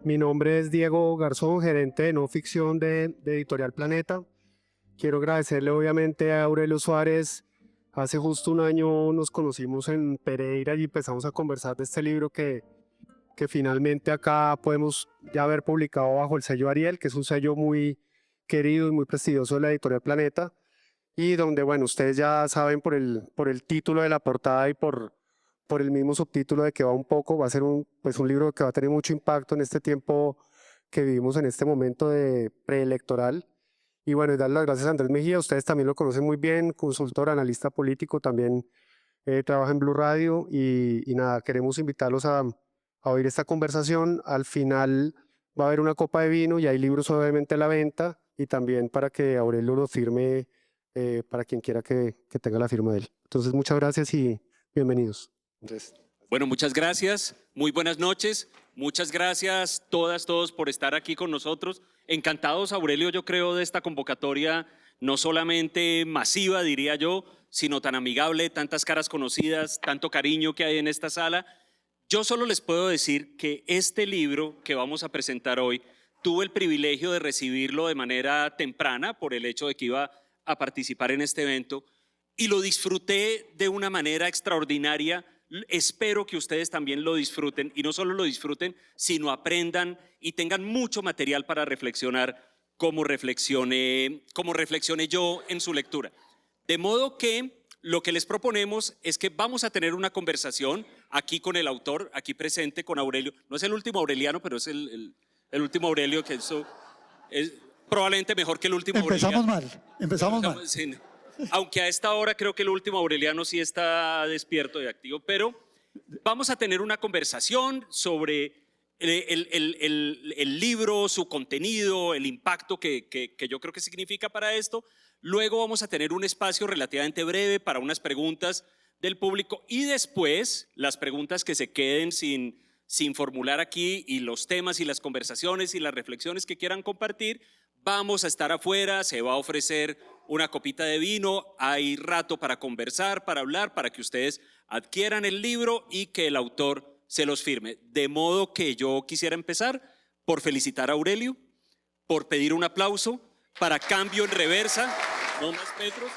Mi nombre es Diego Garzón, gerente de no ficción de Editorial Planeta. Quiero agradecerle obviamente a Aurelio Suárez. Hace justo un año nos conocimos en Pereira y empezamos a conversar de este libro que finalmente acá podemos ya haber publicado bajo el sello Ariel, que es un sello muy querido y muy prestigioso de la Editorial Planeta, y donde, bueno, ustedes ya saben por el título de la portada y por el mismo subtítulo de que va un poco, va a ser pues un libro que va a tener mucho impacto en este tiempo que vivimos en este momento de preelectoral. Y bueno, y darle las gracias a Andrés Mejía, ustedes también lo conocen muy bien, consultor, analista político, también trabaja en Blue Radio y nada, queremos invitarlos a oír esta conversación. Al final va a haber una copa de vino y hay libros obviamente a la venta y también para que Aurelio lo firme para quien quiera que tenga la firma de él. Entonces, muchas gracias y bienvenidos. Andrés. Bueno, muchas gracias, muy buenas noches, muchas gracias todos por estar aquí con nosotros. Encantados, Aurelio, yo creo, de esta convocatoria, no solamente masiva, diría yo, sino tan amigable, tantas caras conocidas, tanto cariño que hay en esta sala. Yo solo les puedo decir que este libro que vamos a presentar hoy, tuve el privilegio de recibirlo de manera temprana por el hecho de que iba a participar en este evento y lo disfruté de una manera extraordinaria. Espero que ustedes también lo disfruten y no solo lo disfruten, sino aprendan y tengan mucho material para reflexionar como reflexioné yo en su lectura. De modo que lo que les proponemos es que vamos a tener una conversación aquí con el autor, aquí presente con Aurelio. No es el último Aureliano, pero es el último Aurelio, que eso es probablemente mejor que el último Empezamos Aureliano. Empezamos mal. Sí. Aunque a esta hora creo que el último Aureliano sí está despierto y activo, pero vamos a tener una conversación sobre el libro, su contenido, el impacto que yo creo que significa para esto. Luego vamos a tener un espacio relativamente breve para unas preguntas del público y después las preguntas que se queden sin formular aquí y los temas y las conversaciones y las reflexiones que quieran compartir. Vamos a estar afuera, se va a ofrecer una copita de vino, hay rato para conversar, para hablar, para que ustedes adquieran el libro y que el autor se los firme. De modo que yo quisiera empezar por felicitar a Aurelio, por pedir un aplauso para Cambio en Reversa, no más Petros.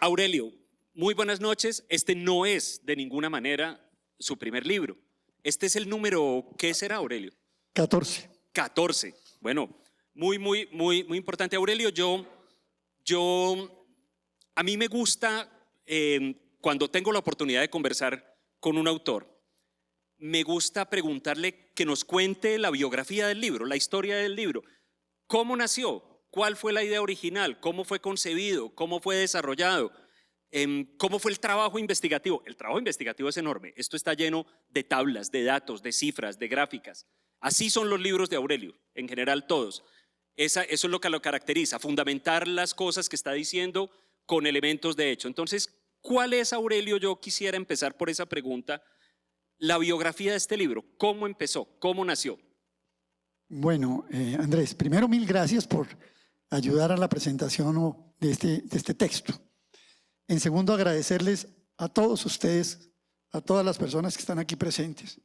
Aurelio, muy buenas noches. Este no es de ninguna manera su primer libro. Este es el número, ¿qué será, Aurelio? 14. 14. Bueno, muy importante, Aurelio. A mí me gusta, cuando tengo la oportunidad de conversar con un autor, me gusta preguntarle que nos cuente la biografía del libro, la historia del libro. ¿Cómo nació? ¿Cuál fue la idea original? ¿Cómo fue concebido? ¿Cómo fue desarrollado? ¿Cómo fue el trabajo investigativo? El trabajo investigativo es enorme. Esto está lleno de tablas, de datos, de cifras, de gráficas. Así son los libros de Aurelio, en general todos. Eso es lo que lo caracteriza, fundamentar las cosas que está diciendo con elementos de hecho. Entonces, ¿cuál es, Aurelio? Yo quisiera empezar por esa pregunta. La biografía de este libro, ¿cómo empezó? ¿Cómo nació? Bueno, Andrés, primero 1000 gracias por ayudar a la presentación de este texto. En segundo, agradecerles a todos ustedes, a todas las personas que están aquí presentes.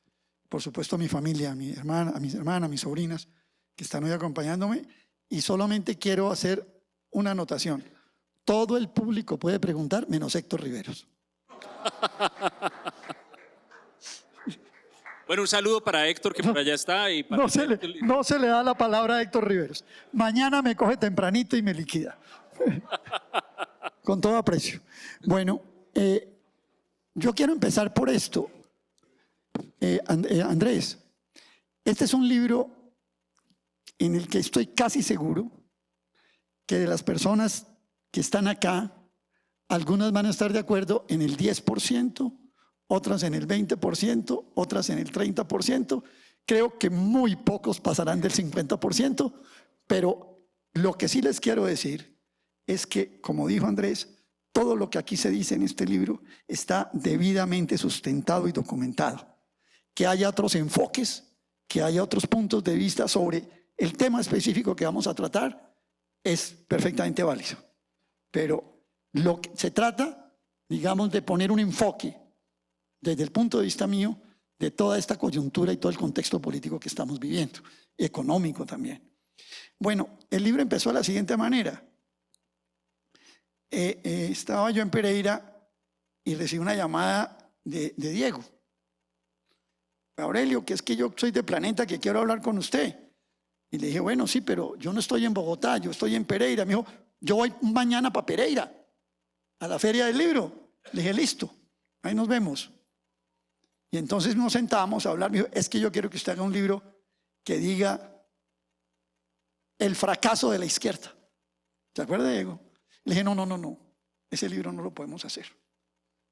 Por supuesto a mi familia, a mis hermanas, a mis sobrinas que están hoy acompañándome. Y solamente quiero hacer una anotación. Todo el público puede preguntar, menos Héctor Riveros. Bueno, un saludo para Héctor, que por allá está. Y para no se le da la palabra a Héctor Riveros. Mañana me coge tempranito y me liquida. Con todo aprecio. Bueno, yo quiero empezar por esto. Andrés, este es un libro en el que estoy casi seguro que de las personas que están acá, algunas van a estar de acuerdo en el 10%, otras en el 20%, otras en el 30%. Creo que muy pocos pasarán del 50%, pero lo que sí les quiero decir es que, como dijo Andrés, todo lo que aquí se dice en este libro está debidamente sustentado y documentado. Que haya otros enfoques, que haya otros puntos de vista sobre el tema específico que vamos a tratar, es perfectamente válido. pero se trata, digamos, de poner un enfoque desde el punto de vista mío de toda esta coyuntura y todo el contexto político que estamos viviendo, económico también. Bueno, el libro empezó de la siguiente manera. Estaba yo en Pereira y recibí una llamada de Diego. Aurelio, que es que yo soy de Planeta, que quiero hablar con usted. Y le dije, bueno, sí, pero yo no estoy en Bogotá, yo estoy en Pereira. Me dijo, yo voy mañana para Pereira, a la Feria del Libro. Le dije, listo, ahí nos vemos. Y entonces nos sentamos a hablar. Me dijo, es que yo quiero que usted haga un libro que diga el fracaso de la izquierda. ¿Se acuerda, Diego? Le dije, no, ese libro no lo podemos hacer.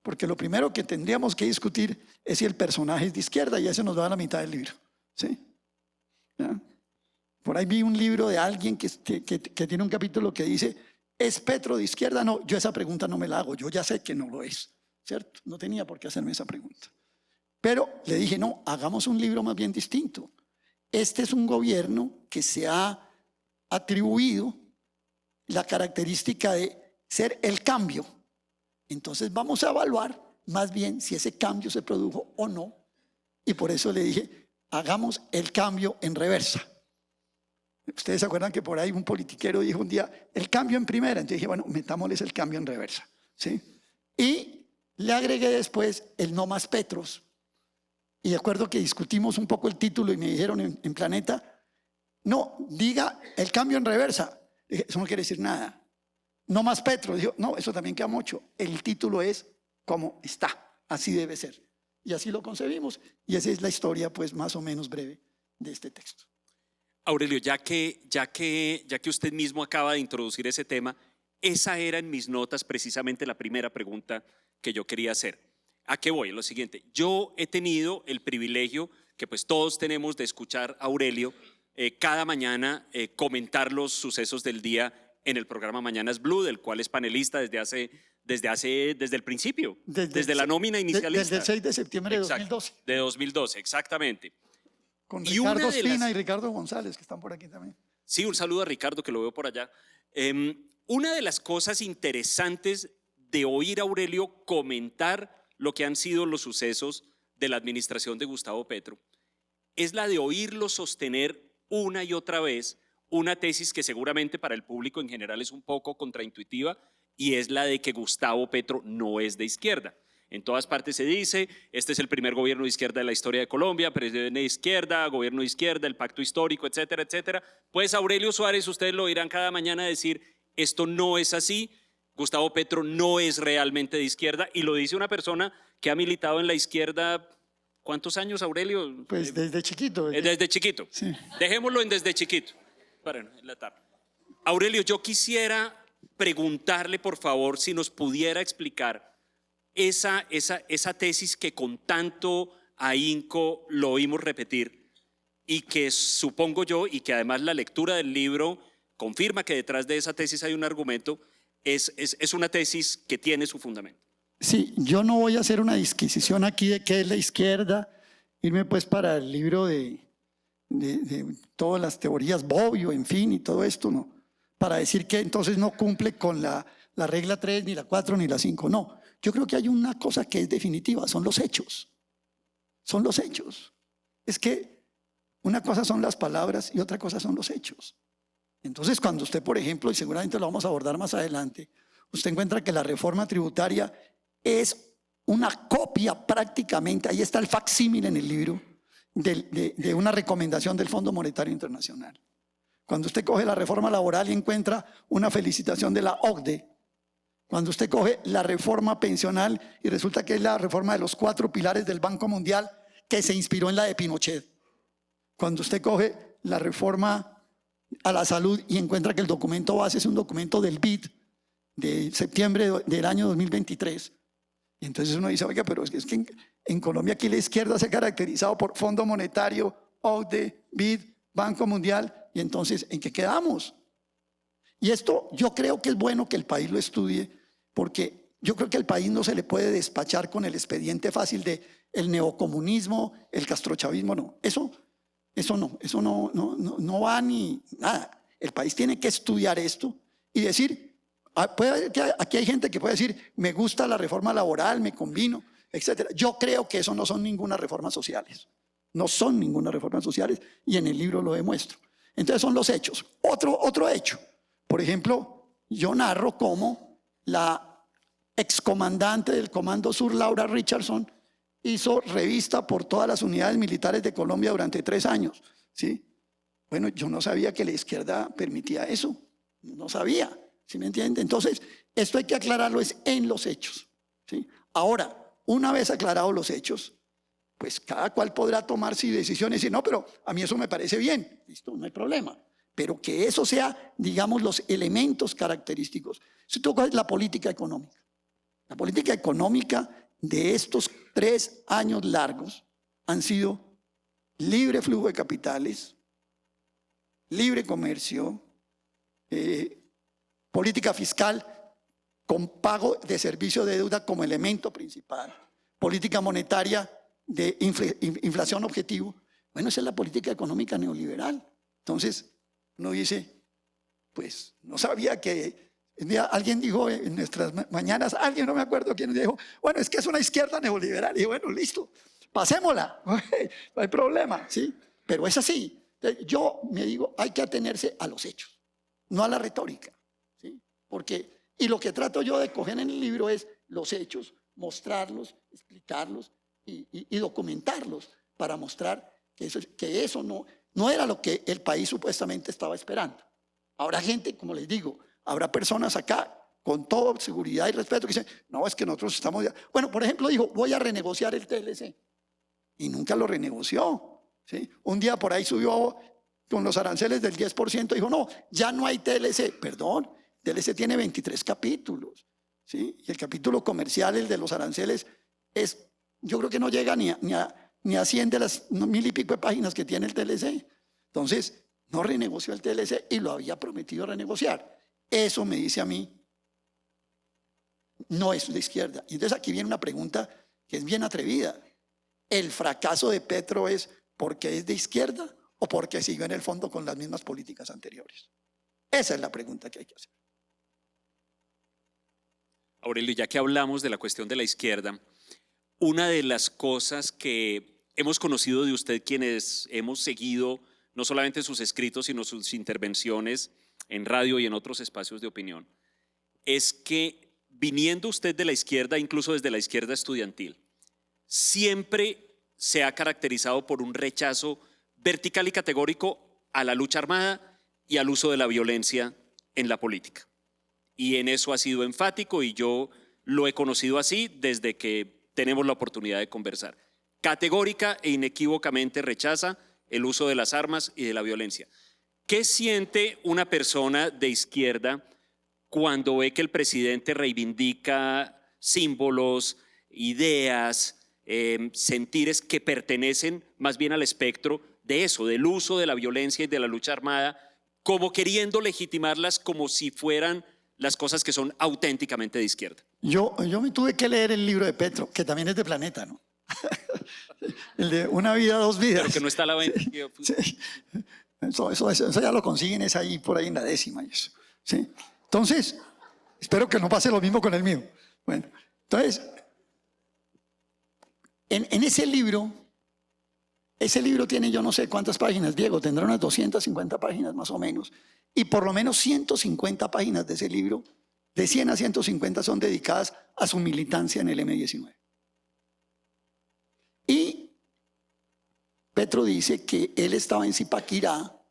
Porque lo primero que tendríamos que discutir es si el personaje es de izquierda y ese nos va a la mitad del libro. ¿Sí? ¿Ya? Por ahí vi un libro de alguien que tiene un capítulo que dice, ¿es Petro de izquierda? No, yo esa pregunta no me la hago, yo ya sé que no lo es, ¿cierto? No tenía por qué hacerme esa pregunta. Pero le dije, no, hagamos un libro más bien distinto. Este es un gobierno que se ha atribuido la característica de ser el cambio. Entonces vamos a evaluar más bien si ese cambio se produjo o no. Y por eso le dije, hagamos el cambio en reversa. Ustedes se acuerdan que por ahí un politiquero dijo un día, el cambio en primera. Entonces dije, bueno, metámosles el cambio en reversa. ¿Sí? Y le agregué después el no más Petros. Y de acuerdo que discutimos un poco el título y me dijeron en Planeta, no, diga el cambio en reversa. Dije, eso no quiere decir nada. No más Petro. Dijo, no, eso también queda mucho. El título es como está, así debe ser. Y así lo concebimos. Y esa es la historia, pues, más o menos breve de este texto. Aurelio, ya que usted mismo acaba de introducir ese tema, esa era en mis notas precisamente la primera pregunta que yo quería hacer. ¿A qué voy? Lo siguiente, yo he tenido el privilegio, que pues todos tenemos, de escuchar a Aurelio cada mañana comentar los sucesos del día en el programa Mañanas Blue, del cual es panelista desde el principio, desde la nómina inicialista. Desde el 6 de septiembre de 2012. De 2012, exactamente. Con Ricardo Espina y Ricardo González, que están por aquí también. Sí, un saludo a Ricardo, que lo veo por allá. Una de las cosas interesantes de oír a Aurelio comentar lo que han sido los sucesos de la administración de Gustavo Petro es la de oírlo sostener una y otra vez una tesis que seguramente para el público en general es un poco contraintuitiva, y es la de que Gustavo Petro no es de izquierda. En todas partes se dice, este es el primer gobierno de izquierda de la historia de Colombia, presidente de izquierda, gobierno de izquierda, el pacto histórico, etcétera, etcétera. Pues Aurelio Suárez, ustedes lo oirán cada mañana decir, esto no es así, Gustavo Petro no es realmente de izquierda, y lo dice una persona que ha militado en la izquierda, ¿cuántos años, Aurelio? Pues desde chiquito. Desde chiquito. Sí. Dejémoslo en desde chiquito. Bueno, en la etapa. Aurelio, yo quisiera preguntarle, por favor, si nos pudiera explicar esa tesis que con tanto ahínco lo oímos repetir y que supongo yo, y que además la lectura del libro confirma que detrás de esa tesis hay un argumento, es una tesis que tiene su fundamento. Sí, yo no voy a hacer una disquisición aquí de qué es la izquierda, irme pues para el libro de todas las teorías Bobbio, en fin, y todo esto, ¿no? Para decir que entonces no cumple con la regla 3, ni la 4, ni la 5, no. Yo creo que hay una cosa que es definitiva, son los hechos. Son los hechos. Es que una cosa son las palabras y otra cosa son los hechos. Entonces, cuando usted, por ejemplo, y seguramente lo vamos a abordar más adelante, usted encuentra que la reforma tributaria es una copia prácticamente, ahí está el facsímil en el libro, de una recomendación del Fondo Monetario Internacional. Cuando usted coge la reforma laboral y encuentra una felicitación de la OCDE, cuando usted coge la reforma pensional y resulta que es la reforma de los 4 pilares del Banco Mundial que se inspiró en la de Pinochet, cuando usted coge la reforma a la salud y encuentra que el documento base es un documento del BID de septiembre del año 2023, y entonces uno dice, oiga, pero es que en Colombia aquí la izquierda se ha caracterizado por Fondo Monetario, OCDE, BID, Banco Mundial, y entonces, ¿en qué quedamos? Y esto yo creo que es bueno que el país lo estudie, porque yo creo que al país no se le puede despachar con el expediente fácil de el neocomunismo, el castrochavismo, no. Eso no va ni nada. El país tiene que estudiar esto y decir, Aquí hay gente que puede decir, me gusta la reforma laboral, me combino, etc. Yo creo que eso no son ninguna reformas sociales. No son ninguna reformas sociales y en el libro lo demuestro. Entonces son los hechos. Otro hecho. Por ejemplo, yo narro cómo la excomandante del Comando Sur, Laura Richardson, hizo revista por todas las unidades militares de Colombia durante 3 años. ¿Sí? Bueno, yo no sabía que la izquierda permitía eso. No sabía. ¿Sí me entiende? Entonces, esto hay que aclararlo es en los hechos. ¿Sí? Ahora, una vez aclarados los hechos, pues cada cual podrá tomar sus decisiones y decir, no, pero a mí eso me parece bien. Listo, no hay problema. Pero que eso sea, digamos, los elementos característicos. Si tú coges la política económica. La política económica de estos 3 años largos han sido libre flujo de capitales, libre comercio, política fiscal con pago de servicio de deuda como elemento principal, política monetaria de inflación objetivo. Bueno, esa es la política económica neoliberal. Entonces, uno dice, pues no sabía que... Alguien dijo en nuestras mañanas, alguien, no me acuerdo quién dijo, bueno, es que es una izquierda neoliberal. Y bueno, listo, pasémosla, no hay problema, ¿sí? Pero es así. Yo me digo, hay que atenerse a los hechos, no a la retórica, ¿sí? Porque, y lo que trato yo de coger en el libro es los hechos, mostrarlos, explicarlos y documentarlos para mostrar que eso no era lo que el país supuestamente estaba esperando. Habrá gente, como les digo, habrá personas acá con toda seguridad y respeto que dicen, no, es que nosotros estamos... Bueno, por ejemplo, dijo, voy a renegociar el TLC. Y nunca lo renegoció. ¿Sí? Un día por ahí subió con los aranceles del 10%, dijo, no, ya no hay TLC. Perdón, TLC tiene 23 capítulos. ¿Sí? Y el capítulo comercial, el de los aranceles, yo creo que no llega ni a 100 de las 1000 y pico de páginas que tiene el TLC. Entonces, no renegoció el TLC y lo había prometido renegociar. Eso me dice a mí, no es de izquierda. Y entonces aquí viene una pregunta que es bien atrevida. ¿El fracaso de Petro es porque es de izquierda o porque siguió en el fondo con las mismas políticas anteriores? Esa es la pregunta que hay que hacer. Aurelio, ya que hablamos de la cuestión de la izquierda, una de las cosas que hemos conocido de usted, quienes hemos seguido no solamente sus escritos, sino sus intervenciones en radio y en otros espacios de opinión, es que viniendo usted de la izquierda, incluso desde la izquierda estudiantil, siempre se ha caracterizado por un rechazo vertical y categórico a la lucha armada y al uso de la violencia en la política. Y en eso ha sido enfático y yo lo he conocido así desde que tenemos la oportunidad de conversar. Categórica e inequívocamente rechaza el uso de las armas y de la violencia. ¿Qué siente una persona de izquierda cuando ve que el presidente reivindica símbolos, ideas, sentires que pertenecen más bien al espectro de eso, del uso de la violencia y de la lucha armada, como queriendo legitimarlas como si fueran las cosas que son auténticamente de izquierda? Yo me tuve que leer el libro de Petro, que también es de Planeta, ¿no? El de Una vida, dos vidas. Pero que no está a la venta. Sí, sí. Eso ya lo consiguen, es ahí por ahí en la 10ª y eso. ¿Sí? Entonces, espero que no pase lo mismo con el mío. Bueno, entonces, en ese libro tiene yo no sé cuántas páginas, Diego, tendrá unas 250 páginas más o menos, y por lo menos 150 páginas de ese libro, de 100 a 150 son dedicadas a su militancia en el M-19. Y Petro dice que él estaba en Zipaquirá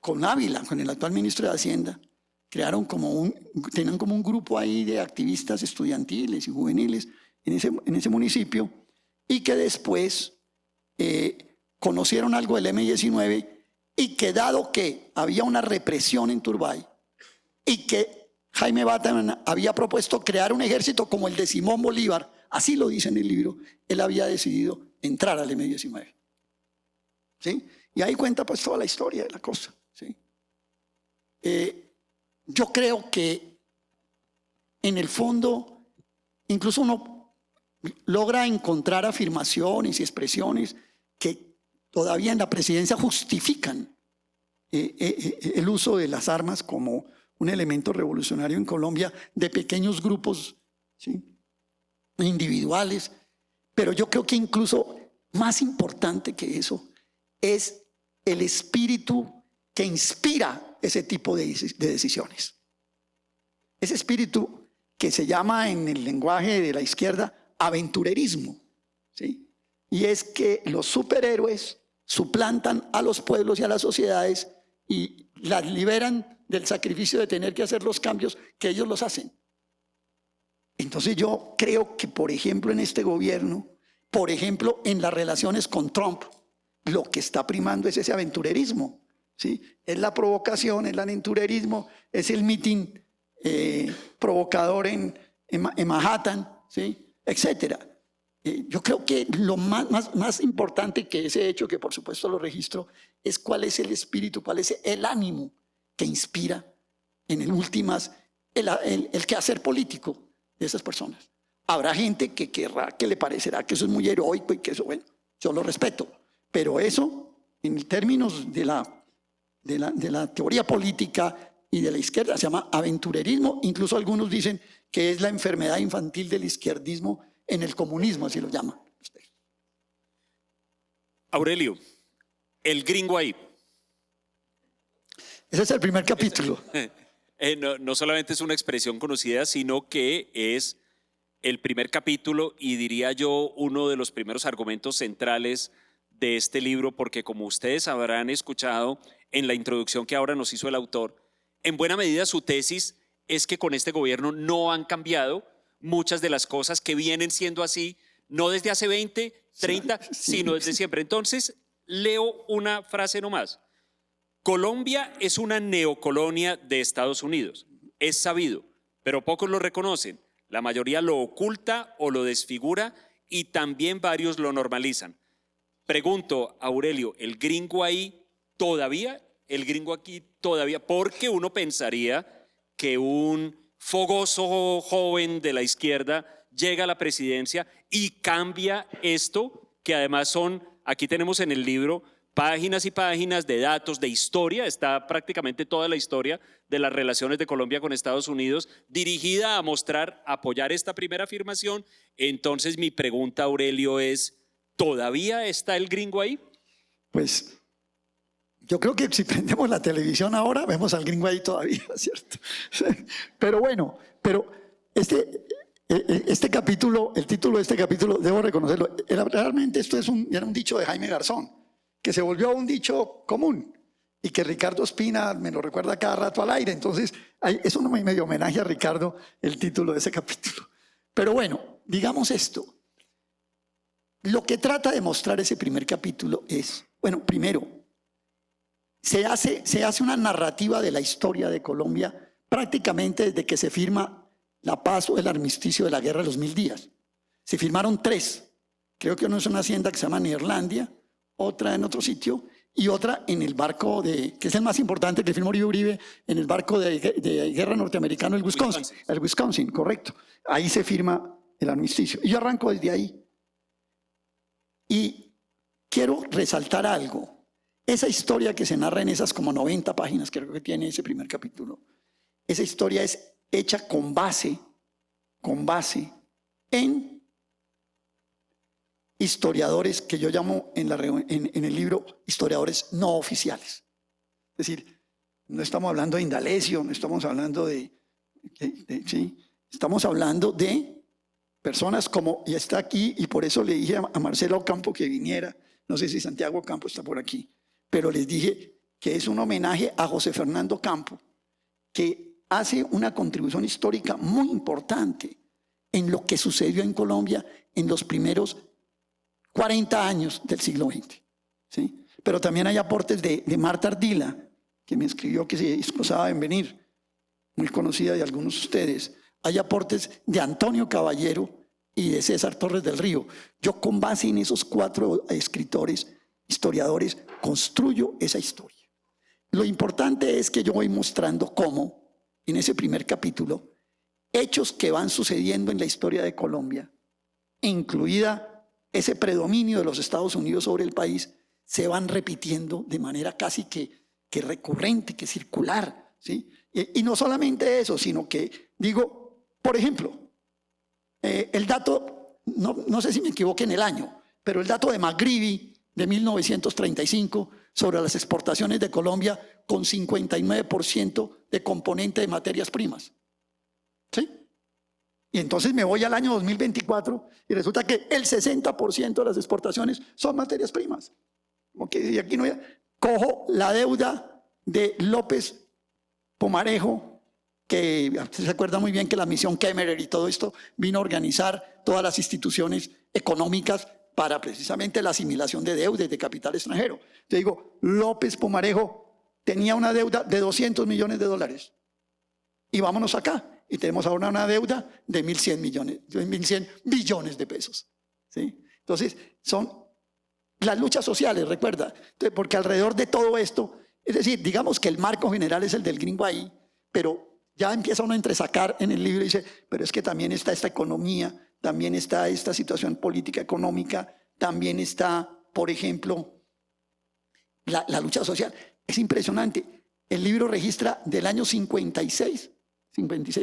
con Ávila, con el actual ministro de Hacienda. Tenían como un grupo ahí de activistas estudiantiles y juveniles en ese municipio y que después conocieron algo del M-19 y que dado que había una represión en Turbay y que Jaime Bateman había propuesto crear un ejército como el de Simón Bolívar, así lo dice en el libro, él había decidido entrar al M-19. ¿Sí? Y ahí cuenta pues toda la historia de la cosa. ¿Sí? Yo creo que en el fondo incluso uno logra encontrar afirmaciones y expresiones que todavía en la presidencia justifican el uso de las armas como un elemento revolucionario en Colombia de pequeños grupos, ¿sí?, individuales, pero yo creo que incluso más importante que eso es el espíritu que inspira ese tipo de decisiones. Ese espíritu que se llama en el lenguaje de la izquierda aventurerismo, ¿sí? Y es que los superhéroes suplantan a los pueblos y a las sociedades y las liberan del sacrificio de tener que hacer los cambios que ellos los hacen. Entonces yo creo que, por ejemplo, en este gobierno, por ejemplo, en las relaciones con Trump, lo que está primando es ese aventurerismo, ¿sí? Es la provocación, es el aventurerismo, es el mitin provocador en Manhattan, ¿sí?, etcétera. Yo creo que lo más importante que ese hecho, que por supuesto lo registro, es cuál es el espíritu, cuál es el ánimo que inspira en el últimas el quehacer político de esas personas. Habrá gente que querrá, que le parecerá que eso es muy heroico y que eso, bueno, yo lo respeto, pero eso, en términos de la teoría política y de la izquierda, se llama aventurerismo. Incluso algunos dicen que es la enfermedad infantil del izquierdismo en el comunismo, así lo llaman. Aurelio, el gringo ahí. Ese es el primer capítulo. No solamente es una expresión conocida, sino que es el primer capítulo y diría yo uno de los primeros argumentos centrales de este libro, porque como ustedes habrán escuchado en la introducción que ahora nos hizo el autor, en buena medida su tesis es que con este gobierno no han cambiado muchas de las cosas que vienen siendo así, no desde hace 20, 30, sino desde siempre. Entonces, leo una frase nomás. Colombia es una neocolonia de Estados Unidos, es sabido, pero pocos lo reconocen. La mayoría lo oculta o lo desfigura y también varios lo normalizan. Pregunto, Aurelio, ¿el gringo ahí todavía? ¿El gringo aquí todavía? Porque uno pensaría que un fogoso joven de la izquierda llega a la presidencia y cambia esto, que además son, aquí tenemos en el libro, páginas y páginas de datos, de historia, está prácticamente toda la historia de las relaciones de Colombia con Estados Unidos, dirigida a mostrar, a apoyar esta primera afirmación. Entonces mi pregunta, Aurelio, es, ¿todavía está el gringo ahí? Pues yo creo que si prendemos la televisión ahora, vemos al gringo ahí todavía, ¿cierto? Pero bueno, este capítulo, el título de este capítulo, debo reconocerlo, realmente esto era un dicho de Jaime Garzón, que se volvió un dicho común y que Ricardo Espina me lo recuerda cada rato al aire. Entonces, es un medio homenaje a Ricardo el título de ese capítulo. Pero bueno, digamos esto. Lo que trata de mostrar ese primer capítulo es, bueno, primero, se hace una narrativa de la historia de Colombia prácticamente desde que se firma la paz o el armisticio de la Guerra de los 1000 días. Se firmaron 3. Creo que uno es una hacienda que se llama Neerlandia, otra en otro sitio y otra en el barco que es el más importante, que firmó Uribe, en el barco de guerra norteamericano, el Wisconsin. El Wisconsin, correcto. Ahí se firma el armisticio. Y yo arranco desde ahí. Y quiero resaltar algo. Esa historia que se narra en esas como 90 páginas, creo que tiene ese primer capítulo, esa historia es hecha con base en historiadores que yo llamo en el libro historiadores no oficiales. Es decir, no estamos hablando de Indalecio, no estamos hablando ¿sí? Estamos hablando de personas como, y está aquí, y por eso le dije a Marcelo Ocampo que viniera, no sé si Santiago Ocampo está por aquí, pero les dije que es un homenaje a José Fernando Campo, que hace una contribución histórica muy importante en lo que sucedió en Colombia en los primeros 40 años del siglo XX, ¿sí? Pero también hay aportes de Marta Ardila, que me escribió que se excusaba en venir, muy conocida de algunos de ustedes. Hay aportes de Antonio Caballero y de César Torres del Río. Yo con base en esos 4 escritores, historiadores, construyo esa historia. Lo importante es que yo voy mostrando cómo, en ese primer capítulo, hechos que van sucediendo en la historia de Colombia, incluida ese predominio de los Estados Unidos sobre el país, se van repitiendo de manera casi que recurrente, que circular ¿sí? Y no solamente eso, sino que digo, por ejemplo, el dato, no sé si me equivoqué en el año, pero el dato de McGreevy de 1935 sobre las exportaciones de Colombia con 59% de componente de materias primas. ¿Sí? Y entonces me voy al año 2024 y resulta que el 60% de las exportaciones son materias primas. Okay, y aquí no cojo la deuda de López Pumarejo, que se acuerda muy bien que la misión Kemmerer y todo esto vino a organizar todas las instituciones económicas para precisamente la asimilación de deuda y de capital extranjero. Te digo, López Pumarejo tenía una deuda de 200 millones de dólares. Y vámonos acá. Y tenemos ahora una deuda de 1.100 billones de pesos. ¿Sí? Entonces, son las luchas sociales, recuerda. Entonces, porque alrededor de todo esto, es decir, digamos que el marco general es el del gringo ahí, pero ya empieza uno a entresacar en el libro y dice, pero es que también está esta economía, también está esta situación política económica, también está, por ejemplo, la lucha social. Es impresionante. El libro registra del año 56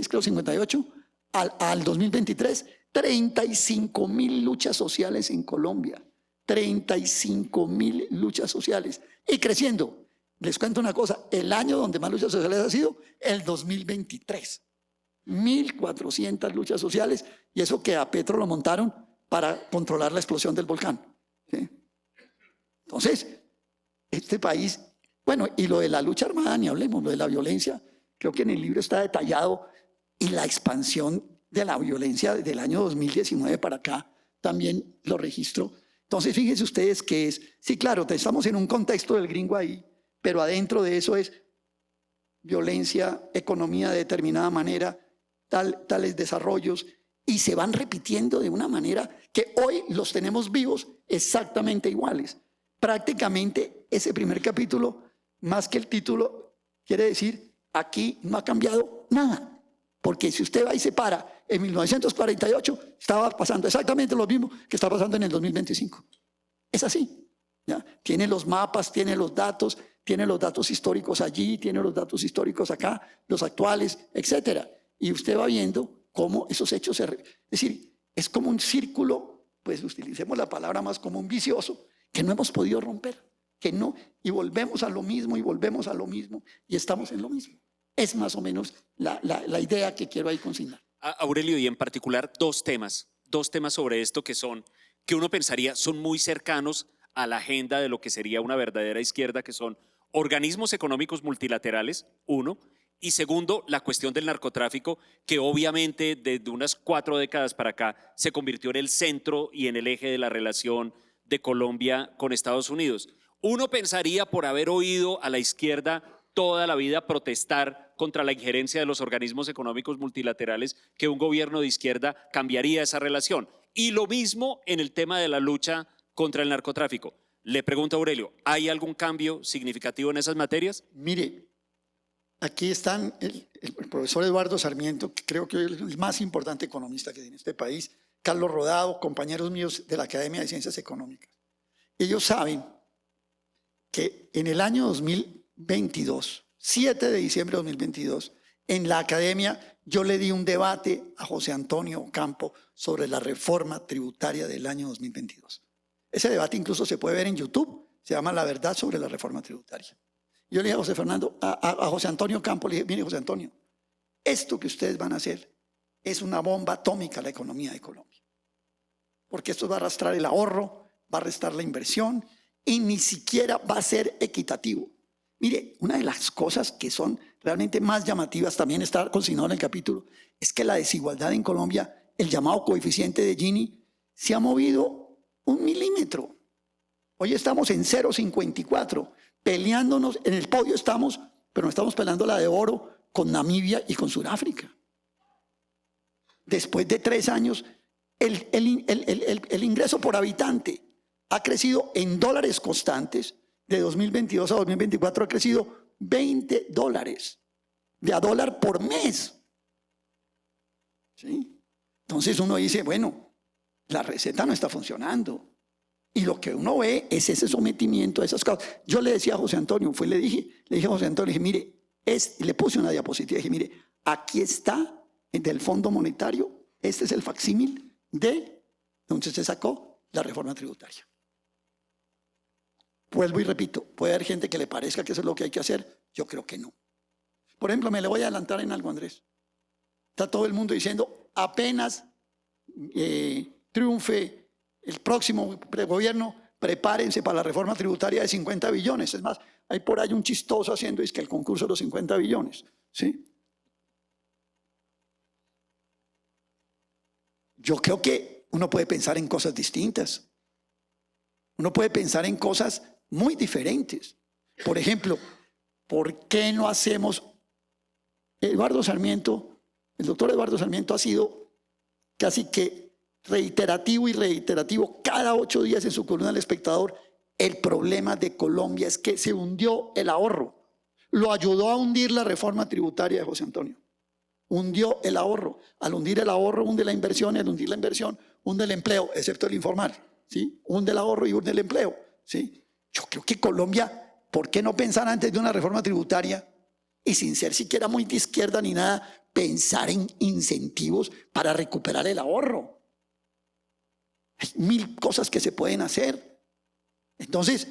creo, 58, al 2023, 35.000 luchas sociales en Colombia. 35.000 luchas sociales. Y creciendo. Les cuento una cosa, el año donde más luchas sociales ha sido el 2023. 1.400 luchas sociales, y eso que a Petro lo montaron para controlar la explosión del volcán. ¿Sí? Entonces, este país, bueno, y lo de la lucha armada, ni hablemos, lo de la violencia, creo que en el libro está detallado, y la expansión de la violencia del año 2019 para acá también lo registro. Entonces, fíjense ustedes que es, sí, claro, estamos en un contexto del gringo ahí, pero adentro de eso es violencia, economía de determinada manera, tales desarrollos, y se van repitiendo de una manera que hoy los tenemos vivos exactamente iguales. Prácticamente ese primer capítulo, más que el título, quiere decir, aquí no ha cambiado nada. Porque si usted va y se para, en 1948 estaba pasando exactamente lo mismo que está pasando en el 2025. Es así. ¿Ya? Tiene los mapas, tiene los datos históricos allí, tiene los datos históricos acá, los actuales, etc. Y usted va viendo cómo esos hechos es decir, es como un círculo, pues utilicemos la palabra más común, vicioso, que no hemos podido romper, que no, y volvemos a lo mismo, y volvemos a lo mismo, y estamos en lo mismo. Es más o menos la idea que quiero ahí consignar. Aurelio, y en particular dos temas sobre esto que uno pensaría son muy cercanos a la agenda de lo que sería una verdadera izquierda, que son organismos económicos multilaterales, uno, y segundo, la cuestión del narcotráfico, que obviamente desde unas 4 décadas para acá se convirtió en el centro y en el eje de la relación de Colombia con Estados Unidos. Uno pensaría, por haber oído a la izquierda toda la vida protestar contra la injerencia de los organismos económicos multilaterales, que un gobierno de izquierda cambiaría esa relación. Y lo mismo en el tema de la lucha contra el narcotráfico. Le pregunto a Aurelio, ¿hay algún cambio significativo en esas materias? Mire, aquí están el profesor Eduardo Sarmiento, que creo que es el más importante economista que tiene este país, Carlos Rodado, compañeros míos de la Academia de Ciencias Económicas. Ellos saben que en el año 2022, 7 de diciembre de 2022, en la academia yo le di un debate a José Antonio Ocampo sobre la reforma tributaria del año 2022. Ese debate incluso se puede ver en YouTube, se llama La verdad sobre la reforma tributaria. Yo le dije a José Fernando, a José Antonio Ocampo, le dije, mire José Antonio, esto que ustedes van a hacer es una bomba atómica a la economía de Colombia. Porque esto va a arrastrar el ahorro, va a arrastrar la inversión y ni siquiera va a ser equitativo. Mire, una de las cosas que son realmente más llamativas, también está consignado en el capítulo, es que la desigualdad en Colombia, el llamado coeficiente de Gini, se ha movido 1 milímetro. Hoy estamos en 0,54, peleándonos, en el podio estamos, pero no estamos peleando la de oro con Namibia y con Sudáfrica. Después de 3 años, el ingreso por habitante ha crecido en dólares constantes. De 2022 a 2024 ha crecido $20, de a dólar por mes. ¿Sí? Entonces uno dice, bueno, la receta no está funcionando. Y lo que uno ve es ese sometimiento a esas cosas. Yo le decía a José Antonio, le dije a José Antonio, le dije, mire, le puse una diapositiva y dije, mire, aquí está del Fondo Monetario, este es el facsímil de donde se sacó la reforma tributaria. Vuelvo y repito, puede haber gente que le parezca que eso es lo que hay que hacer, yo creo que no. Por ejemplo, me le voy a adelantar en algo, Andrés. Está todo el mundo diciendo, apenas triunfe el próximo gobierno, prepárense para la reforma tributaria de 50 billones. Es más, hay por ahí un chistoso haciendo es que el concurso de los 50 billones. ¿Sí? Yo creo que uno puede pensar en cosas distintas. Uno puede pensar en cosas muy diferentes. Por ejemplo, ¿por qué no hacemos? Eduardo Sarmiento, el doctor Eduardo Sarmiento ha sido casi que reiterativo y reiterativo cada 8 días en su columna del Espectador. El problema de Colombia es que se hundió el ahorro. Lo ayudó a hundir la reforma tributaria de José Antonio. Hundió el ahorro. Al hundir el ahorro, hunde la inversión. Al hundir la inversión, hunde el empleo, excepto el informal. ¿Sí? Hunde el ahorro y hunde el empleo. ¿Sí? Yo creo que Colombia, ¿por qué no pensar antes de una reforma tributaria? Y sin ser siquiera muy de izquierda ni nada, pensar en incentivos para recuperar el ahorro. Hay 1000 cosas que se pueden hacer. Entonces,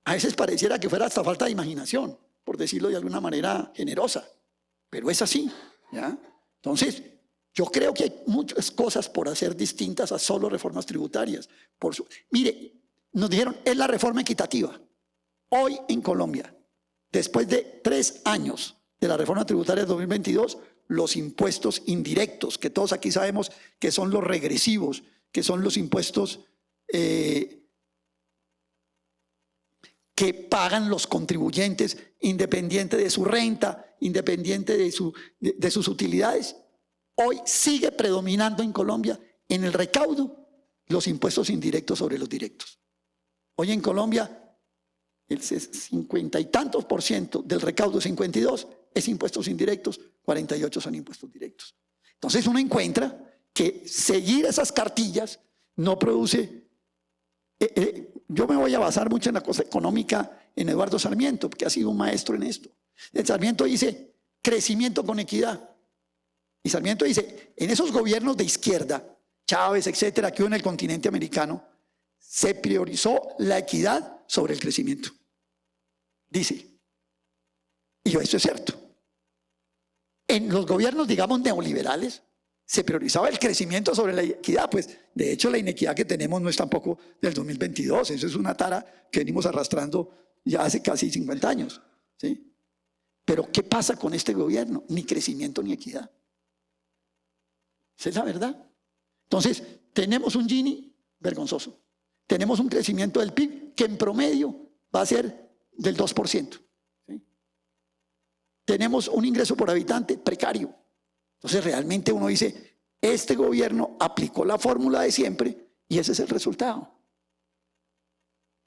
a veces pareciera que fuera hasta falta de imaginación, por decirlo de alguna manera generosa, pero es así, ¿ya? Entonces, yo creo que hay muchas cosas por hacer distintas a solo reformas tributarias. Mire, nos dijeron, es la reforma equitativa. Hoy en Colombia, después de 3 años de la reforma tributaria de 2022, los impuestos indirectos, que todos aquí sabemos que son los regresivos, que son los impuestos que pagan los contribuyentes independiente de su renta, independiente de sus utilidades. Hoy sigue predominando en Colombia en el recaudo los impuestos indirectos sobre los directos. Hoy en Colombia el 50 y tantos % del recaudo, 52, es impuestos indirectos, 48 son impuestos directos. Entonces uno encuentra que seguir esas cartillas no produce. Yo me voy a basar mucho en la cosa económica en Eduardo Sarmiento, porque ha sido un maestro en esto. El Sarmiento dice crecimiento con equidad. Y Sarmiento dice, en esos gobiernos de izquierda, Chávez, etcétera, que hubo en el continente americano, se priorizó la equidad sobre el crecimiento. Dice, y eso es cierto. En los gobiernos, digamos, neoliberales, se priorizaba el crecimiento sobre la equidad. Pues, de hecho, la inequidad que tenemos no es tampoco del 2022. Eso es una tara que venimos arrastrando ya hace casi 50 años. ¿Sí? Pero, ¿qué pasa con este gobierno? Ni crecimiento ni equidad. Esa es la verdad. Entonces, tenemos un Gini vergonzoso. Tenemos un crecimiento del PIB que en promedio va a ser del 2%. ¿Sí? Tenemos un ingreso por habitante precario. Entonces realmente uno dice, este gobierno aplicó la fórmula de siempre y ese es el resultado.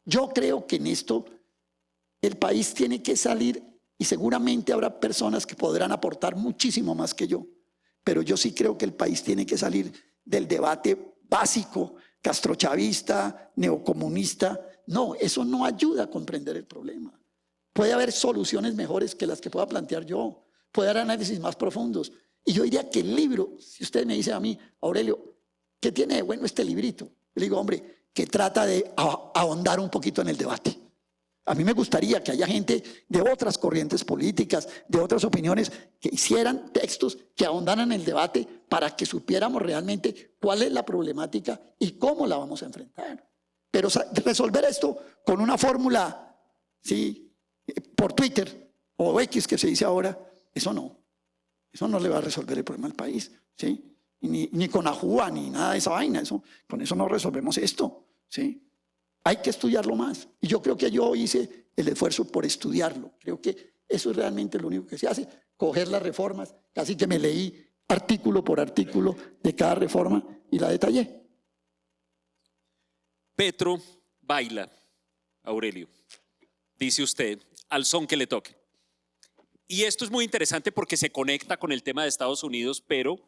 Yo creo que en esto el país tiene que salir y seguramente habrá personas que podrán aportar muchísimo más que yo, pero yo sí creo que el país tiene que salir del debate básico, castrochavista, neocomunista. No, eso no ayuda a comprender el problema. Puede haber soluciones mejores que las que pueda plantear yo, puede haber análisis más profundos. Y yo diría que el libro, si usted me dice a mí, Aurelio, ¿qué tiene de bueno este librito? Yo le digo, hombre, que trata de ahondar un poquito en el debate. A mí me gustaría que haya gente de otras corrientes políticas, de otras opiniones, que hicieran textos que ahondaran en el debate para que supiéramos realmente cuál es la problemática y cómo la vamos a enfrentar. Pero resolver esto con una fórmula, ¿sí?, por Twitter o X que se dice ahora, eso no le va a resolver el problema al país, ¿sí? Ni con AJUA, ni nada de esa vaina. Con eso no resolvemos esto, ¿sí? Hay que estudiarlo más. Y yo creo que yo hice el esfuerzo por estudiarlo. Creo que eso es realmente lo único que se hace. Coger las reformas, casi que me leí artículo por artículo de cada reforma y la detallé. Petro baila, Aurelio, dice usted, al son que le toque. Y esto es muy interesante porque se conecta con el tema de Estados Unidos, pero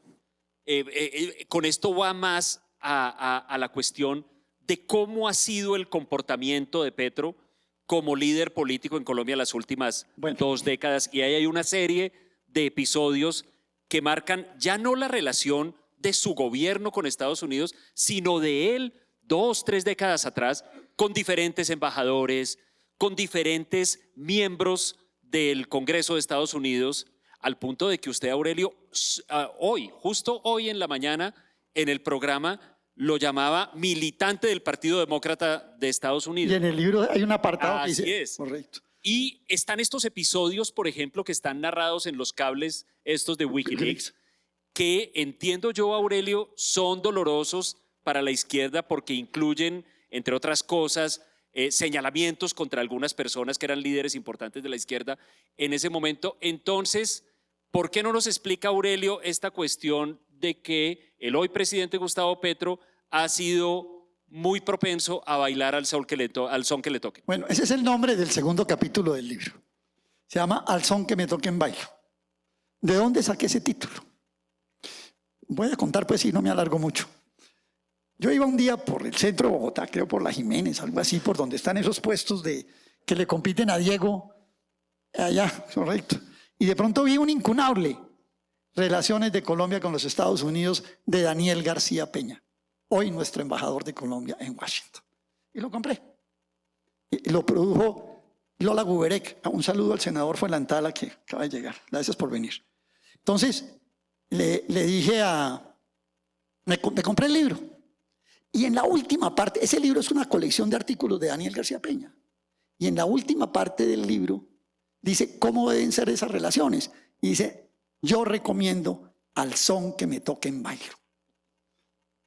con esto va más a la cuestión de cómo ha sido el comportamiento de Petro como líder político en Colombia las últimas Bueno. 2 décadas, y ahí hay una serie de episodios que marcan ya no la relación de su gobierno con Estados Unidos, sino de él 2, 3 décadas atrás, con diferentes embajadores, con diferentes miembros del Congreso de Estados Unidos, al punto de que usted, Aurelio, hoy, justo hoy en la mañana, en el programa, lo llamaba militante del Partido Demócrata de Estados Y Unidos. en el libro hay un apartado que Así dice, es. correcto. Y están estos episodios, por ejemplo, que están narrados en los cables estos de Wikileaks, que entiendo yo, Aurelio, son dolorosos para la izquierda porque incluyen, entre otras cosas, señalamientos contra algunas personas que eran líderes importantes de la izquierda en ese momento. Entonces, ¿por qué no nos explica, Aurelio, esta cuestión de que el hoy presidente Gustavo Petro ha sido muy propenso a bailar al son que le toque? Bueno, ese es el nombre del segundo capítulo del libro. Se llama Al son que me toquen bailo. ¿De dónde saqué ese título? Voy a contar, pues, si no me alargo mucho. Yo iba un día por el centro de Bogotá, creo por la Jiménez, algo así, por donde están esos puestos que le compiten a Diego, allá, correcto. Y de pronto vi un incunable, Relaciones de Colombia con los Estados Unidos, de Daniel García Peña, hoy nuestro embajador de Colombia en Washington. Y lo compré. Y lo produjo Lola Guberek. Un saludo al senador Fuenlantala que acaba de llegar. Gracias por venir. Entonces, le dije me compré el libro. Y en la última parte, ese libro es una colección de artículos de Daniel García Peña. Y en la última parte del libro dice cómo deben ser esas relaciones. Y dice, yo recomiendo Al son que me toquen bailo.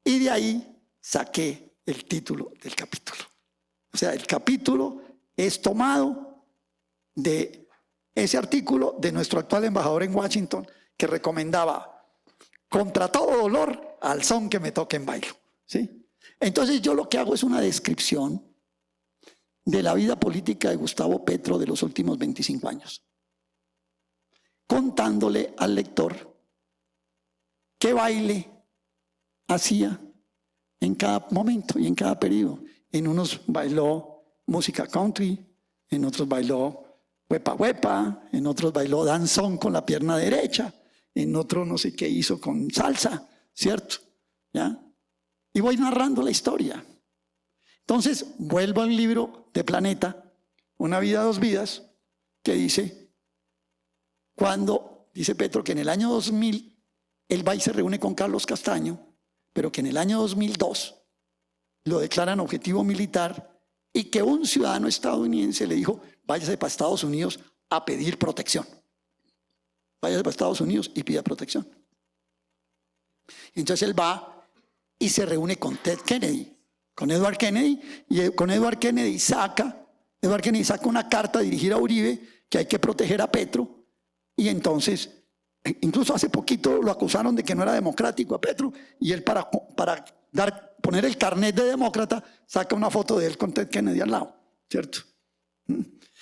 Y de ahí saqué el título del capítulo. O sea, el capítulo es tomado de ese artículo de nuestro actual embajador en Washington que recomendaba contra todo dolor al son que me toquen bailo. ¿Sí? Entonces yo lo que hago es una descripción de la vida política de Gustavo Petro de los últimos 25 años, contándole al lector qué baile hacía en cada momento y en cada periodo. En unos bailó música country, en otros bailó huepa huepa, en otros bailó danzón con la pierna derecha, en otro no sé qué hizo con salsa, ¿cierto? ¿Ya? Y voy narrando la historia. Entonces vuelvo al libro de Planeta, Una vida, dos vidas, que dice, dice Petro que en el año 2000 él va y se reúne con Carlos Castaño, pero que en el año 2002 lo declaran objetivo militar y que un ciudadano estadounidense le dijo, váyase para Estados Unidos a pedir protección. Váyase para Estados Unidos y pida protección. Entonces él va y se reúne con Ted Kennedy, con Edward Kennedy, y con Edward Kennedy saca una carta dirigida a Uribe que hay que proteger a Petro, y entonces, incluso hace poquito lo acusaron de que no era democrático a Petro, y él para poner el carnet de demócrata, saca una foto de él con Ted Kennedy al lado, ¿cierto?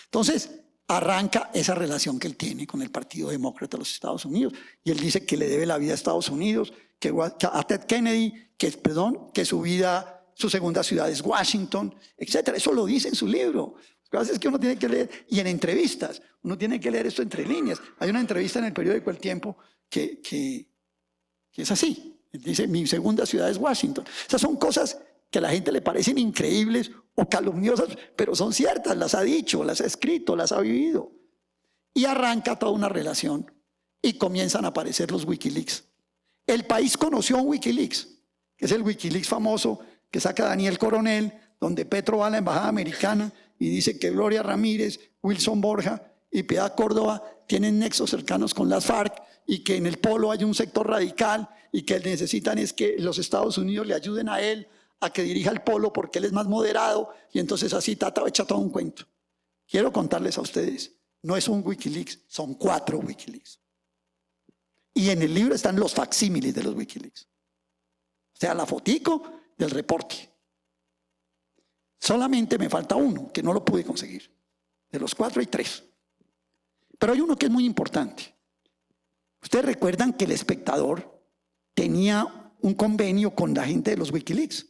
Entonces, arranca esa relación que él tiene con el Partido Demócrata de los Estados Unidos, y él dice que le debe la vida a Estados Unidos, que a Ted Kennedy, que su segunda ciudad es Washington, etcétera. Eso lo dice en su libro. Lo que pasa es que uno tiene que leer, y en entrevistas, uno tiene que leer esto entre líneas. Hay una entrevista en el periódico El Tiempo que es así. Dice, mi segunda ciudad es Washington. Esas son cosas que a la gente le parecen increíbles o calumniosas, pero son ciertas, las ha dicho, las ha escrito, las ha vivido. Y arranca toda una relación y comienzan a aparecer los Wikileaks. El país conoció un Wikileaks, que es el Wikileaks famoso que saca Daniel Coronel, donde Petro va a la embajada americana y dice que Gloria Ramírez, Wilson Borja y Piedad Córdoba tienen nexos cercanos con las FARC y que en el polo hay un sector radical y que necesitan es que los Estados Unidos le ayuden a él a que dirija el polo porque él es más moderado, y entonces así echa todo un cuento. Quiero contarles a ustedes, no es un Wikileaks, son 4 Wikileaks. Y en el libro están los facsímiles de los Wikileaks. O sea, la fotico del reporte. Solamente me falta uno, que no lo pude conseguir. De los 4 hay 3. Pero hay uno que es muy importante. Ustedes recuerdan que El Espectador tenía un convenio con la gente de los Wikileaks.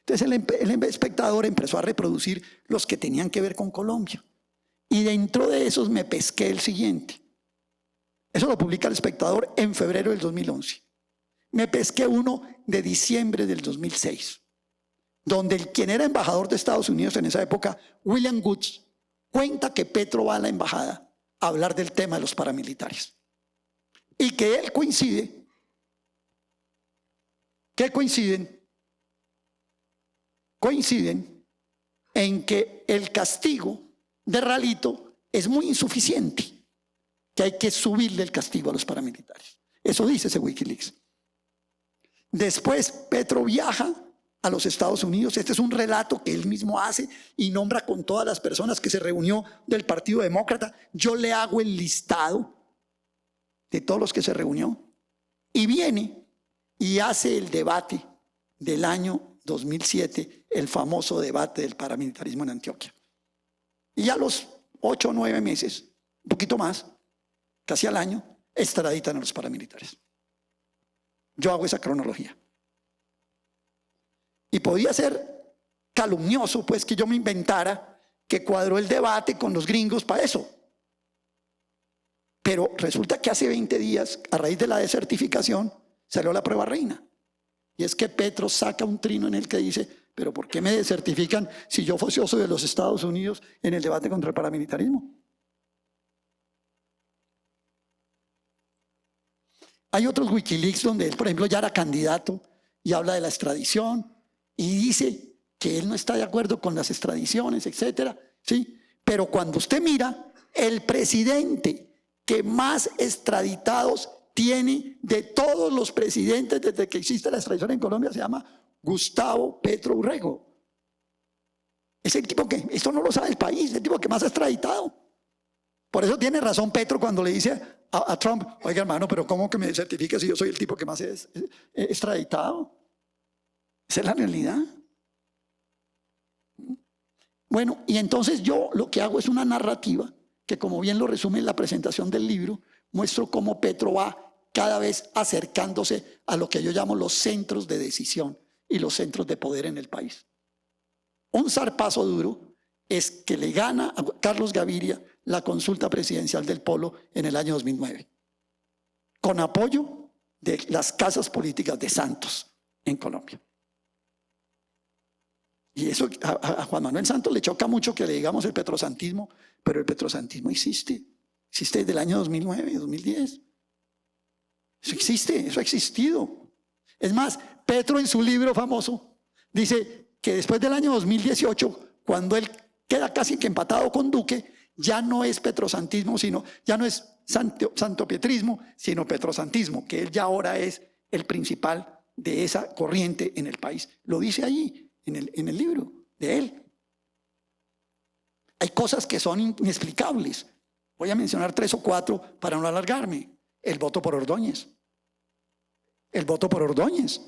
Entonces el espectador empezó a reproducir los que tenían que ver con Colombia. Y dentro de esos me pesqué el siguiente. Eso lo publica el espectador en febrero del 2011. Me pesqué uno de diciembre del 2006, donde quien era embajador de Estados Unidos en esa época, William Woods, cuenta que Petro va a la embajada a hablar del tema de los paramilitares. Y que él coinciden en que el castigo de Ralito es muy insuficiente, que hay que subirle el castigo a los paramilitares. Eso dice ese Wikileaks. Después Petro viaja a los Estados Unidos. Este es un relato que él mismo hace y nombra con todas las personas que se reunió del Partido Demócrata. Yo le hago el listado de todos los que se reunió y viene y hace el debate del año 2007, el famoso debate del paramilitarismo en Antioquia. Y a los 8 o 9 meses, un poquito más, casi al año, extraditan a los paramilitares. Yo hago esa cronología. Y podía ser calumnioso, pues, que yo me inventara que cuadró el debate con los gringos para eso. Pero resulta que hace 20 días, a raíz de la desertificación, salió la prueba reina. Y es que Petro saca un trino en el que dice, pero ¿por qué me desertifican si yo fui socio de los Estados Unidos en el debate contra el paramilitarismo? Hay otros Wikileaks donde él, por ejemplo, ya era candidato y habla de la extradición y dice que él no está de acuerdo con las extradiciones, etcétera, ¿sí? Pero cuando usted mira, el presidente que más extraditados tiene de todos los presidentes desde que existe la extradición en Colombia se llama Gustavo Petro Urrego. Es el tipo que, esto no lo sabe el país, el tipo que más ha extraditado. Por eso tiene razón Petro cuando le dice a Trump, oiga hermano, pero ¿cómo que me certifica si yo soy el tipo que más he extraditado? Esa es la realidad. Bueno, y entonces yo lo que hago es una narrativa que, como bien lo resume en la presentación del libro, muestro cómo Petro va cada vez acercándose a lo que yo llamo los centros de decisión y los centros de poder en el país. Un zarpazo duro es que le gana a Carlos Gaviria la consulta presidencial del Polo en el año 2009, con apoyo de las casas políticas de Santos en Colombia. Y eso a Juan Manuel Santos le choca mucho que le digamos el petrosantismo, pero el petrosantismo existe desde el año 2009, 2010. Eso existe, eso ha existido. Es más, Petro en su libro famoso dice que después del año 2018, cuando él queda casi que empatado con Duque, ya no es petrosantismo, ya no es santopietrismo, sino petrosantismo, que él ya ahora es el principal de esa corriente en el país. Lo dice allí, en el libro de él. Hay cosas que son inexplicables. Voy a mencionar 3 o 4 para no alargarme. El voto por Ordóñez. El voto por Ordóñez.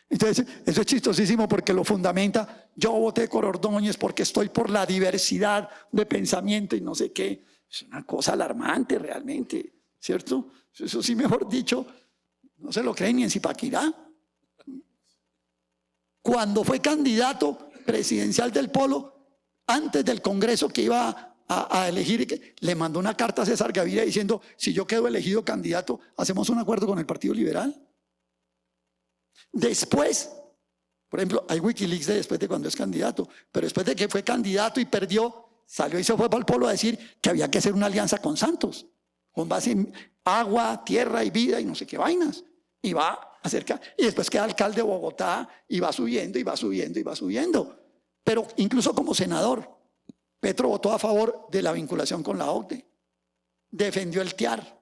Entonces, eso es chistosísimo porque lo fundamenta. Yo voté por Ordóñez porque estoy por la diversidad de pensamiento y no sé qué. Es una cosa alarmante realmente, ¿cierto? Eso sí, mejor dicho, no se lo creen ni en Zipaquirá. Cuando fue candidato presidencial del Polo, antes del Congreso que iba a elegir, le mandó una carta a César Gaviria diciendo, si yo quedo elegido candidato, hacemos un acuerdo con el Partido Liberal. Después, por ejemplo, hay Wikileaks de después de cuando es candidato, pero después de que fue candidato y perdió, salió y se fue para el Polo a decir que había que hacer una alianza con Santos, con base en agua, tierra y vida y no sé qué vainas. Y va acerca, y después queda alcalde de Bogotá y va subiendo y va subiendo y va subiendo. Pero incluso como senador, Petro votó a favor de la vinculación con la OCDE, defendió el TIAR,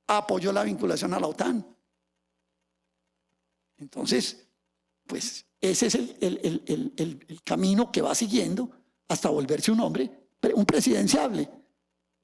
apoyó la vinculación a la OTAN. Entonces, pues ese es el camino que va siguiendo hasta volverse un hombre, un presidenciable.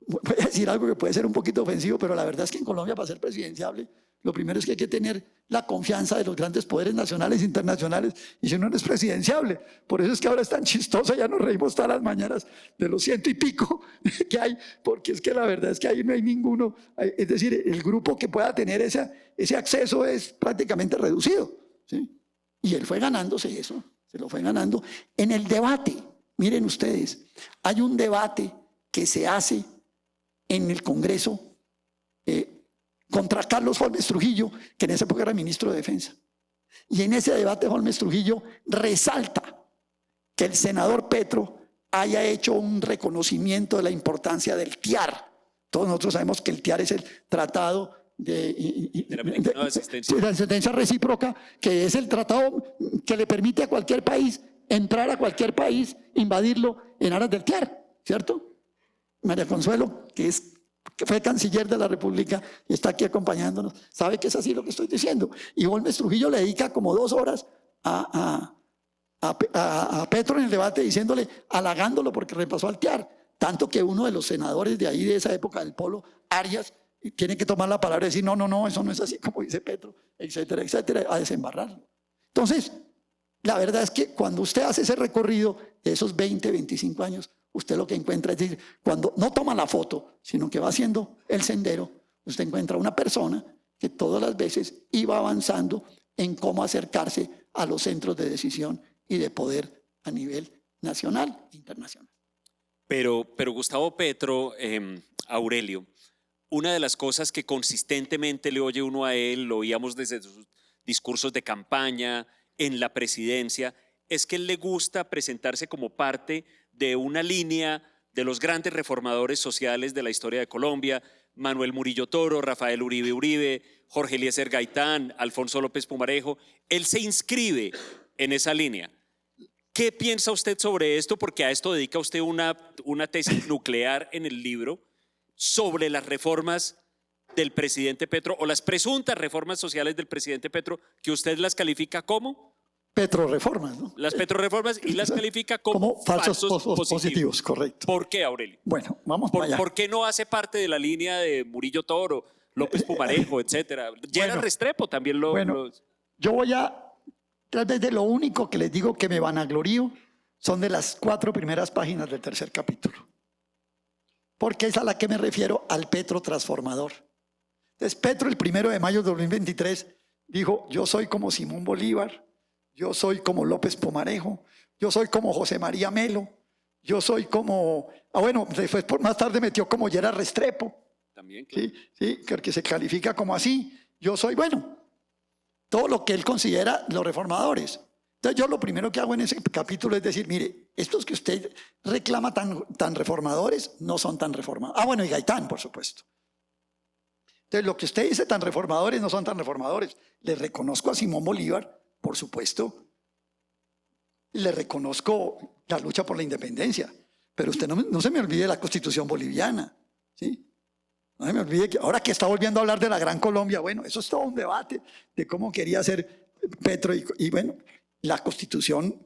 Voy a decir algo que puede ser un poquito ofensivo, pero la verdad es que en Colombia para ser presidenciable, lo primero es que hay que tener la confianza de los grandes poderes nacionales e internacionales, y si no, no es presidenciable. Por eso es que ahora es tan chistosa, ya nos reímos todas las mañanas de los 100 y pico que hay, porque es que la verdad es que ahí no hay ninguno, es decir, el grupo que pueda tener ese acceso es prácticamente reducido, ¿sí? Y él fue ganándose eso, se lo fue ganando. En el debate, miren ustedes, hay un debate que se hace en el Congreso contra Carlos Holmes Trujillo, que en esa época era ministro de Defensa. Y en ese debate Holmes Trujillo resalta que el senador Petro haya hecho un reconocimiento de la importancia del TIAR. Todos nosotros sabemos que el TIAR es el Tratado de asistencia recíproca, que es el tratado que le permite a cualquier país entrar a cualquier país, invadirlo en aras del TIAR, ¿cierto? María Consuelo, que fue canciller de la República y está aquí acompañándonos, sabe que es así lo que estoy diciendo. Y Holmes Trujillo le dedica como 2 horas a Petro en el debate, diciéndole, halagándolo porque repasó al TIAR, tanto que uno de los senadores de ahí, de esa época del Polo, Arias, tiene que tomar la palabra y decir, no, eso no es así como dice Petro, etcétera, etcétera, a desembarrarlo. Entonces, la verdad es que cuando usted hace ese recorrido de esos 20, 25 años, usted lo que encuentra es decir, cuando no toma la foto, sino que va haciendo el sendero, usted encuentra una persona que todas las veces iba avanzando en cómo acercarse a los centros de decisión y de poder a nivel nacional e internacional. Pero Gustavo Petro, Aurelio, una de las cosas que consistentemente le oye uno a él, lo oíamos desde sus discursos de campaña, en la presidencia, es que él le gusta presentarse como parte de una línea de los grandes reformadores sociales de la historia de Colombia, Manuel Murillo Toro, Rafael Uribe Uribe, Jorge Eliezer Gaitán, Alfonso López Pumarejo. Él se inscribe en esa línea. ¿Qué piensa usted sobre esto? Porque a esto dedica usted una tesis nuclear en el libro sobre las reformas del presidente Petro o las presuntas reformas sociales del presidente Petro, que usted las califica como Petroreformas, ¿no? Las petroreformas, y las califica como falsos positivos, correcto. ¿Por qué, Aurelio? Bueno, vamos para allá. ¿Por qué no hace parte de la línea de Murillo Toro, López Pumarejo, etcétera? Gerard Restrepo también lo... Yo voy a, tal vez de lo único que les digo que me vanaglorío, son de las 4 primeras páginas del 3er capítulo. Porque es a la que me refiero al Petro transformador. Entonces, Petro, el 1 de mayo de 2023, dijo, yo soy como Simón Bolívar, yo soy como López Pumarejo, yo soy como José María Melo, yo soy como... después más tarde metió como Gerard Restrepo. También, claro. Sí, que se califica como así. Yo soy, todo lo que él considera los reformadores. Entonces yo lo primero que hago en ese capítulo es decir, mire, estos que usted reclama tan reformadores no son tan reformadores. Y Gaitán, por supuesto. Entonces lo que usted dice tan reformadores no son tan reformadores. Le reconozco a Simón Bolívar, por supuesto. Le reconozco la lucha por la independencia. Pero usted no se me olvide la Constitución boliviana. ¿Sí? No se me olvide que ahora que está volviendo a hablar de la Gran Colombia, eso es todo un debate de cómo quería ser Petro y la Constitución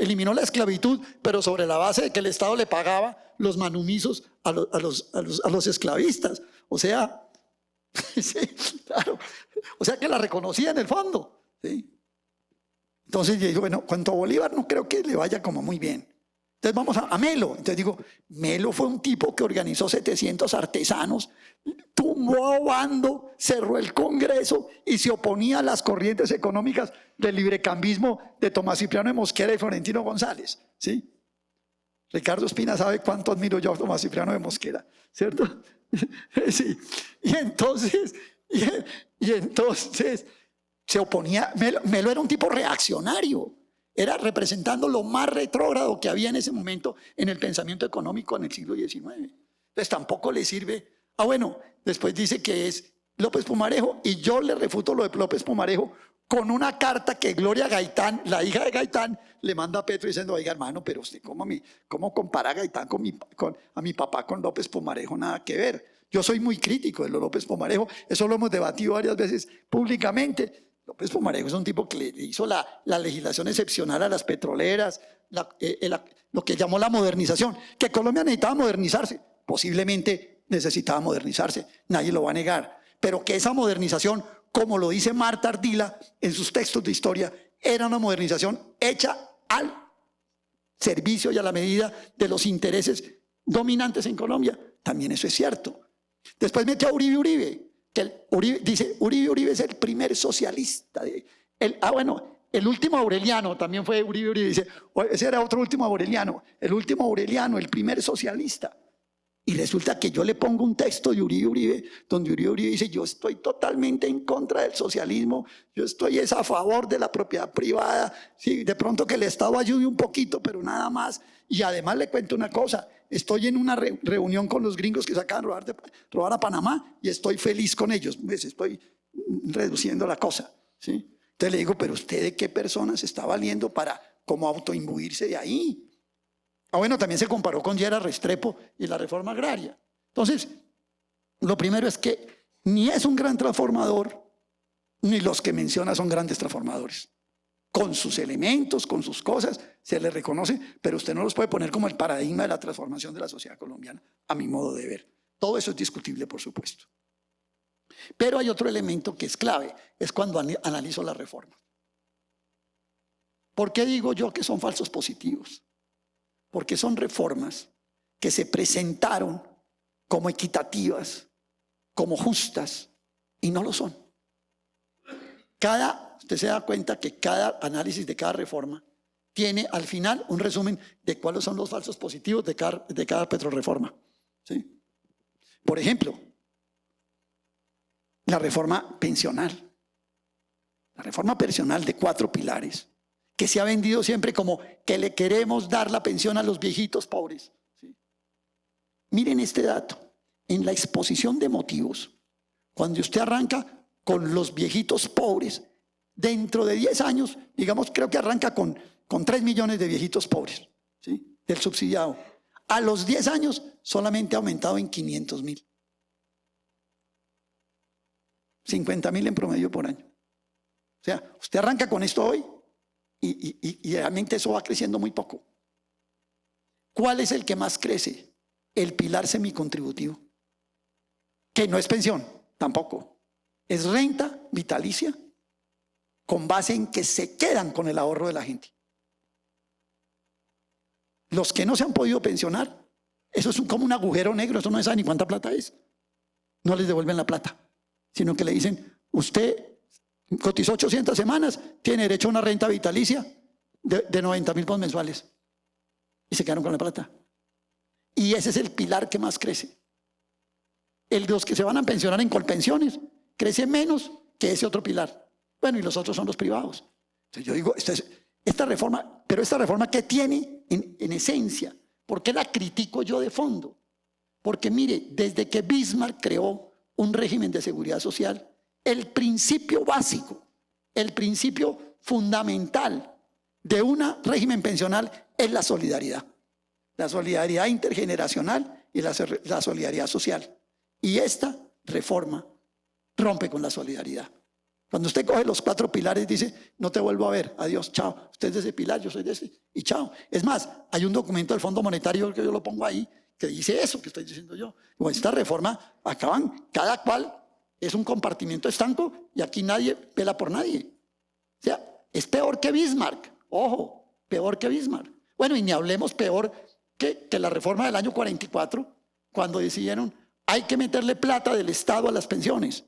eliminó la esclavitud, pero sobre la base de que el Estado le pagaba los manumisos a los esclavistas. O sea, sí, claro. O sea que la reconocía en el fondo. ¿Sí? Entonces yo digo, cuanto a Bolívar no creo que le vaya como muy bien. Entonces vamos a Melo. Entonces digo, Melo fue un tipo que organizó 700 artesanos, tumbó a Obando, cerró el Congreso y se oponía a las corrientes económicas del librecambismo de Tomás Cipriano de Mosquera y Florentino González. ¿Sí? Ricardo Espina sabe cuánto admiro yo a Tomás Cipriano de Mosquera, ¿cierto? Sí. Y entonces se oponía. Melo era un tipo reaccionario. Era representando lo más retrógrado que había en ese momento en el pensamiento económico en el siglo XIX. Entonces tampoco le sirve. Después dice que es López Pumarejo y yo le refuto lo de López Pumarejo con una carta que Gloria Gaitán, la hija de Gaitán, le manda a Petro diciendo, oiga hermano, pero usted ¿cómo compara a Gaitán a mi papá con López Pumarejo? Nada que ver. Yo soy muy crítico de López Pumarejo, eso lo hemos debatido varias veces públicamente. López Pumarejo es un tipo que le hizo la legislación excepcional a las petroleras, lo que llamó la modernización, que Colombia necesitaba modernizarse, posiblemente necesitaba modernizarse, nadie lo va a negar, pero que esa modernización, como lo dice Marta Ardila en sus textos de historia, era una modernización hecha al servicio y a la medida de los intereses dominantes en Colombia. También eso es cierto. Después metió a Uribe Uribe, que Uribe es el primer socialista. El último Aureliano también fue Uribe. Dice, ese era otro último Aureliano. El último Aureliano, el primer socialista. Y resulta que yo le pongo un texto de Uribe, donde Uribe dice, yo estoy totalmente en contra del socialismo, yo estoy a favor de la propiedad privada, sí, de pronto que el Estado ayude un poquito, pero nada más. Y además le cuento una cosa, estoy en una reunión con los gringos que se acaban de robar a Panamá y estoy feliz con ellos, pues estoy reduciendo la cosa, ¿sí? Entonces le digo, pero usted de qué persona se está valiendo para como autoimbuirse de ahí. Bueno, también se comparó con Gerard Restrepo y la reforma agraria. Entonces, lo primero es que ni es un gran transformador, ni los que menciona son grandes transformadores. Con sus elementos, con sus cosas, se les reconoce, pero usted no los puede poner como el paradigma de la transformación de la sociedad colombiana, a mi modo de ver. Todo eso es discutible, por supuesto. Pero hay otro elemento que es clave, es cuando analizo la reforma. ¿Por qué digo yo que son falsos positivos? Porque son reformas que se presentaron como equitativas, como justas, y no lo son. Usted se da cuenta que cada análisis de cada reforma tiene al final un resumen de cuáles son los falsos positivos de cada petrorreforma, ¿sí? Por ejemplo, la reforma pensional. La reforma pensional de 4 pilares, que se ha vendido siempre como que le queremos dar la pensión a los viejitos pobres, ¿sí? Miren este dato, en la exposición de motivos, cuando usted arranca con los viejitos pobres, dentro de 10 años, digamos, creo que arranca con 3 millones de viejitos pobres, ¿sí? Del subsidiado. A los 10 años solamente ha aumentado en 500.000. 50.000 en promedio por año. O sea, usted arranca con esto hoy y realmente eso va creciendo muy poco. ¿Cuál es el que más crece? El pilar semicontributivo, que no es pensión, tampoco. Es renta vitalicia con base en que se quedan con el ahorro de la gente. Los que no se han podido pensionar, eso es como un agujero negro, eso no sabe ni cuánta plata es. No les devuelven la plata, sino que le dicen, usted cotizó 800 semanas, tiene derecho a una renta vitalicia de 90.000 pesos mensuales. Y se quedaron con la plata. Y ese es el pilar que más crece. El de los que se van a pensionar en colpensiones crece menos que ese otro pilar. Bueno, y los otros son los privados. Entonces yo digo, esta reforma, pero esta reforma, ¿qué tiene en esencia? ¿Por qué la critico yo de fondo? Porque mire, desde que Bismarck creó un régimen de seguridad social, el principio básico, el principio fundamental de un régimen pensional es la solidaridad intergeneracional y la solidaridad social. Y esta reforma rompe con la solidaridad. Cuando usted coge los 4 pilares, dice, no te vuelvo a ver, adiós, chao. Usted es de ese pilar, yo soy de ese, y chao. Es más, hay un documento del Fondo Monetario que yo lo pongo ahí, que dice eso que estoy diciendo yo. Con esta reforma acaban, cada cual es un compartimiento estanco y aquí nadie pela por nadie. O sea, es peor que Bismarck, ojo, peor que Bismarck. Bueno, y ni hablemos peor que la reforma del año 44, cuando decidieron, hay que meterle plata del Estado a las pensiones.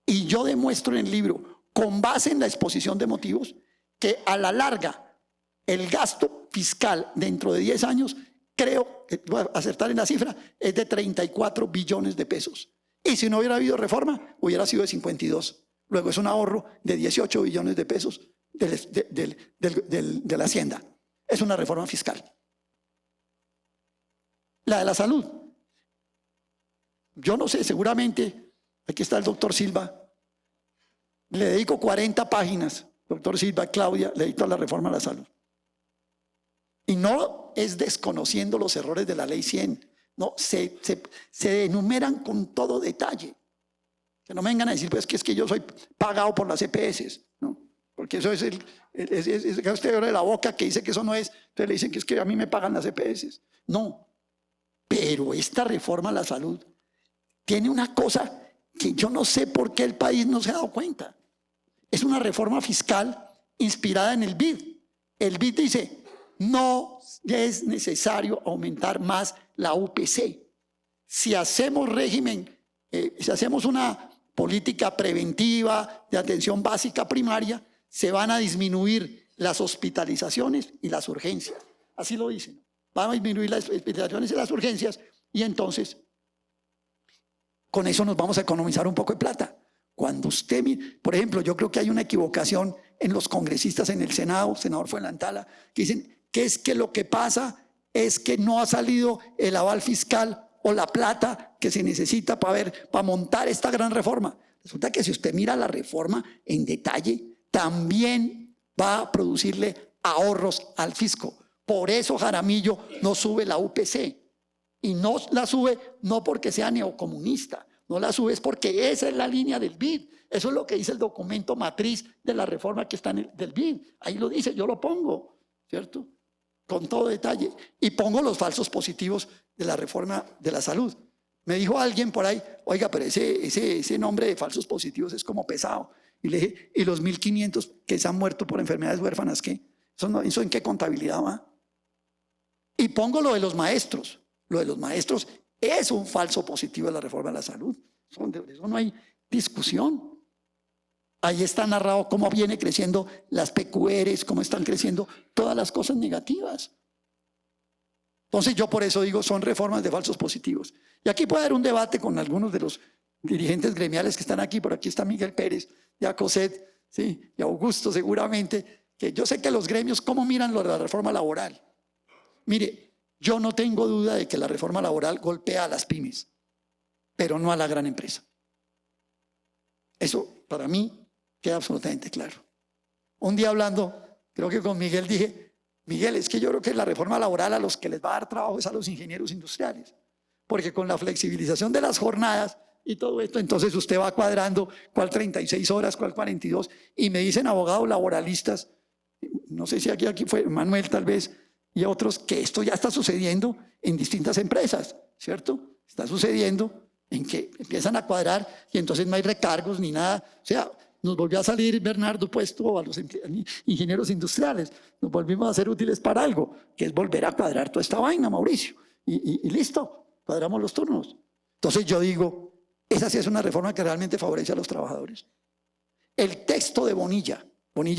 Y yo demuestro en el libro, con base en la exposición de motivos, que a la larga el gasto fiscal dentro de 10 años, creo, voy a acertar en la cifra, es de 34 billones de pesos. Y si no hubiera habido reforma, hubiera sido de 52. Luego es un ahorro de 18 billones de pesos de la Hacienda. Es una reforma fiscal. La de la salud. Yo no sé, seguramente, aquí está el doctor Silva, le dedico 40 páginas, doctor Silva, Claudia, le dedico a la reforma a la salud. Y no es desconociendo los errores de la ley 100, no, se enumeran con todo detalle. Que no me vengan a decir, pues que es que yo soy pagado por las EPS, ¿no? Porque eso es usted abre la boca que dice que eso no es, entonces le dicen que es que a mí me pagan las EPS. No, pero esta reforma a la salud tiene una cosa que yo no sé por qué el país no se ha dado cuenta. Es una reforma fiscal inspirada en el BID. El BID dice, no es necesario aumentar más la UPC. Si hacemos régimen, si hacemos una política preventiva de atención básica primaria, se van a disminuir las hospitalizaciones y las urgencias. Así lo dicen. Van a disminuir las hospitalizaciones y las urgencias y entonces con eso nos vamos a economizar un poco de plata. Cuando usted, por ejemplo, yo creo que hay una equivocación en los congresistas en el Senado, senador Fuenlantala, que dicen que es que lo que pasa es que no ha salido el aval fiscal o la plata que se necesita para montar esta gran reforma. Resulta que si usted mira la reforma en detalle, también va a producirle ahorros al fisco. Por eso Jaramillo no sube la UPC. Y no la sube no porque sea neocomunista, no la sube es porque esa es la línea del BID. Eso es lo que dice el documento matriz de la reforma que está del BID. Ahí lo dice, yo lo pongo, ¿cierto? Con todo detalle. Y pongo los falsos positivos de la reforma de la salud. Me dijo alguien por ahí, oiga, pero ese nombre de falsos positivos es como pesado. Y le dije, ¿y los 1.500 que se han muerto por enfermedades huérfanas qué? ¿Eso en qué contabilidad va? Y pongo lo de los maestros. Lo de los maestros es un falso positivo de la reforma de la salud. De eso no hay discusión. Ahí está narrado cómo viene creciendo las PQRs, cómo están creciendo todas las cosas negativas. Entonces yo por eso digo, son reformas de falsos positivos. Y aquí puede haber un debate con algunos de los dirigentes gremiales que están aquí. Por aquí está Miguel Pérez, ya Coset, ¿sí? Y Augusto seguramente, que yo sé que los gremios, ¿cómo miran lo de la reforma laboral? Mire, yo no tengo duda de que la reforma laboral golpea a las pymes, pero no a la gran empresa. Eso para mí queda absolutamente claro. Un día hablando, creo que con Miguel dije, Miguel, es que yo creo que la reforma laboral a los que les va a dar trabajo es a los ingenieros industriales, porque con la flexibilización de las jornadas y todo esto, entonces usted va cuadrando cuál 36 horas, cuál 42, y me dicen abogados laboralistas, no sé si aquí fue Manuel tal vez, y otros, que esto ya está sucediendo en distintas empresas, ¿cierto? Está sucediendo en que empiezan a cuadrar y entonces no hay recargos ni nada. O sea, nos volvió a salir Bernardo puesto a los ingenieros industriales. Nos volvimos a ser útiles para algo, que es volver a cuadrar toda esta vaina, Mauricio. Y listo, cuadramos los turnos. Entonces yo digo, esa sí es una reforma que realmente favorece a los trabajadores. El texto de Bonilla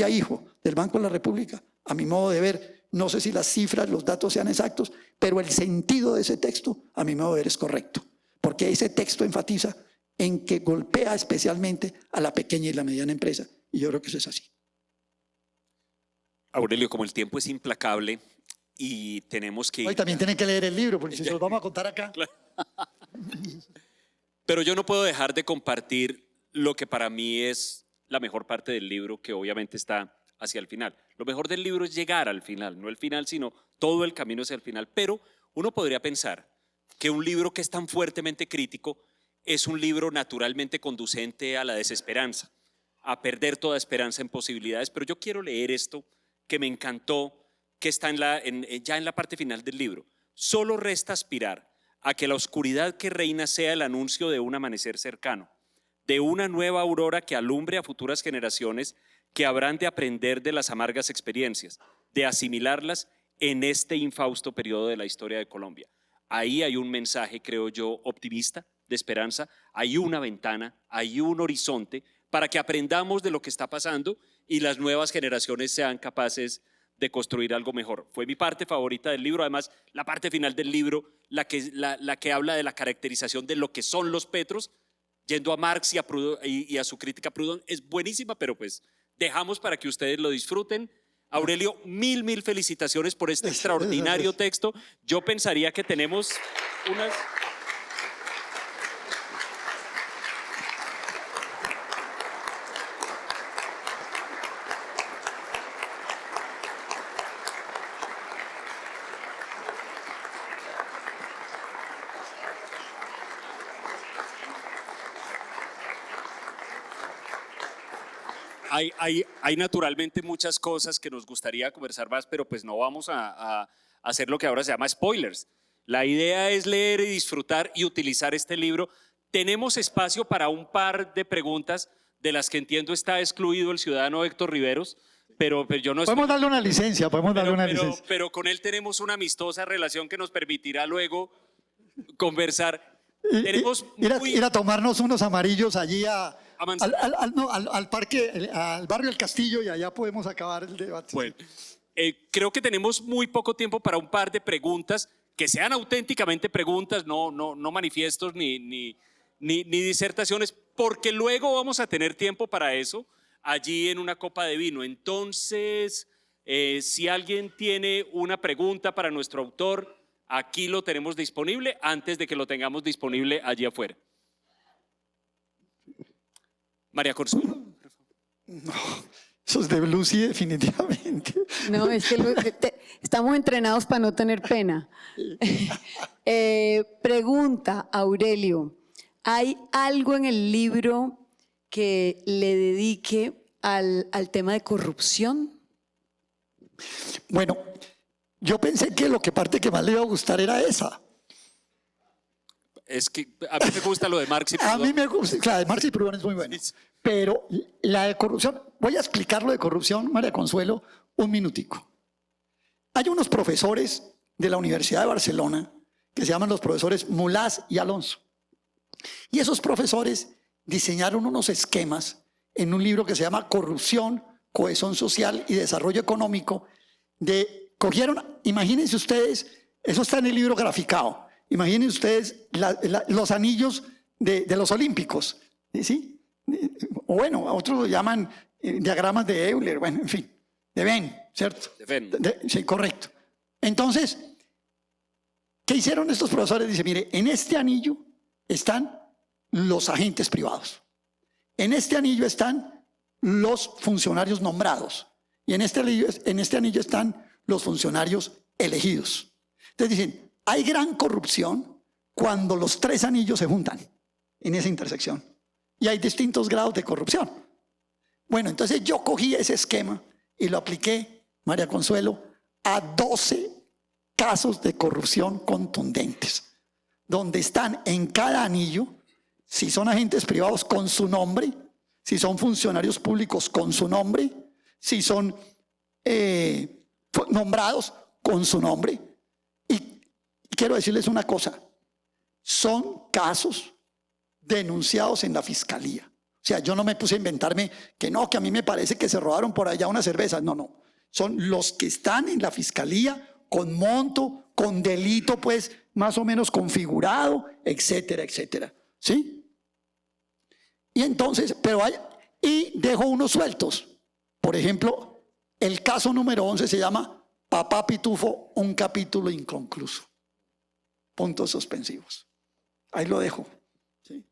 hijo, del Banco de la República, a mi modo de ver, no sé si las cifras, los datos sean exactos, pero el sentido de ese texto, a mi modo de ver, es correcto. Porque ese texto enfatiza en que golpea especialmente a la pequeña y la mediana empresa. Y yo creo que eso es así. Aurelio, como el tiempo es implacable y tenemos que... Hoy también tienen que leer el libro, porque si se los vamos a contar acá. Pero yo no puedo dejar de compartir lo que para mí es la mejor parte del libro, que obviamente está hacia el final. Lo mejor del libro es llegar al final, no el final, sino todo el camino hacia el final. Pero uno podría pensar que un libro que es tan fuertemente crítico es un libro naturalmente conducente a la desesperanza, a perder toda esperanza en posibilidades. Pero yo quiero leer esto que me encantó, que está ya en la parte final del libro. Solo resta aspirar a que la oscuridad que reina sea el anuncio de un amanecer cercano, de una nueva aurora que alumbre a futuras generaciones que habrán de aprender de las amargas experiencias, de asimilarlas en este infausto periodo de la historia de Colombia. Ahí hay un mensaje, creo yo, optimista, de esperanza, hay una ventana, hay un horizonte para que aprendamos de lo que está pasando y las nuevas generaciones sean capaces de construir algo mejor. Fue mi parte favorita del libro, además la parte final del libro, la que habla de la caracterización de lo que son los Petros, yendo a Marx y a su crítica a Proudhon, es buenísima, pero pues dejamos para que ustedes lo disfruten. Aurelio, mil felicitaciones por este extraordinario texto. Yo pensaría que tenemos unas... Hay naturalmente muchas cosas que nos gustaría conversar más, pero pues no vamos a hacer lo que ahora se llama spoilers. La idea es leer y disfrutar y utilizar este libro. Tenemos espacio para un par de preguntas, de las que entiendo está excluido el ciudadano Héctor Riveros, pero yo no... Podemos darle una licencia, licencia. Pero con él tenemos una amistosa relación que nos permitirá luego conversar. Tenemos Ir a tomarnos unos amarillos allí Manzanares. al parque, al barrio El Castillo, y allá podemos acabar el debate. Bueno, creo que tenemos muy poco tiempo para un par de preguntas que sean auténticamente preguntas, no manifiestos ni disertaciones, porque luego vamos a tener tiempo para eso allí en una copa de vino. Entonces, si alguien tiene una pregunta para nuestro autor, aquí lo tenemos disponible antes de que lo tengamos disponible allí afuera. María Consuelo. No, eso es de Lucy definitivamente. No, es que estamos entrenados para no tener pena. Pregunta, Aurelio, ¿hay algo en el libro que le dedique al tema de corrupción? Bueno, yo pensé que lo que parte que más le iba a gustar era esa. Es que a mí me gusta lo de Marx y Proudhon. A mí me gusta, claro, de Marx y Proudhon es muy bueno. Pero la de corrupción, voy a explicar lo de corrupción, María Consuelo, un minutico. Hay unos profesores de la Universidad de Barcelona que se llaman los profesores Mulás y Alonso. Y esos profesores diseñaron unos esquemas en un libro que se llama Corrupción, Cohesión Social y Desarrollo Económico. Cogieron, imagínense ustedes, eso está en el libro graficado, imagínense ustedes los anillos de los olímpicos, ¿sí? O bueno, otros lo llaman diagramas de Euler, bueno, en fin, de Venn, ¿cierto? De Venn. Sí, correcto. Entonces, ¿qué hicieron estos profesores? Dice, mire, en este anillo están los agentes privados. En este anillo están los funcionarios nombrados. Y en este anillo están los funcionarios elegidos. Entonces dicen, hay gran corrupción cuando los tres anillos se juntan en esa intersección. Y hay distintos grados de corrupción. Bueno, entonces yo cogí ese esquema y lo apliqué, María Consuelo, a 12 casos de corrupción contundentes, donde están en cada anillo, si son agentes privados con su nombre, si son funcionarios públicos con su nombre, si son nombrados con su nombre. Y quiero decirles una cosa, son casos denunciados en la fiscalía. O sea, yo no me puse a inventarme que no, que a mí me parece que se robaron por allá unas cervezas. No. Son los que están en la fiscalía con monto, con delito, pues, más o menos configurado, etcétera, etcétera. ¿Sí? Y entonces, y dejo unos sueltos. Por ejemplo, el caso número 11 se llama Papá Pitufo, un capítulo inconcluso. Puntos suspensivos. Ahí lo dejo. ¿Sí?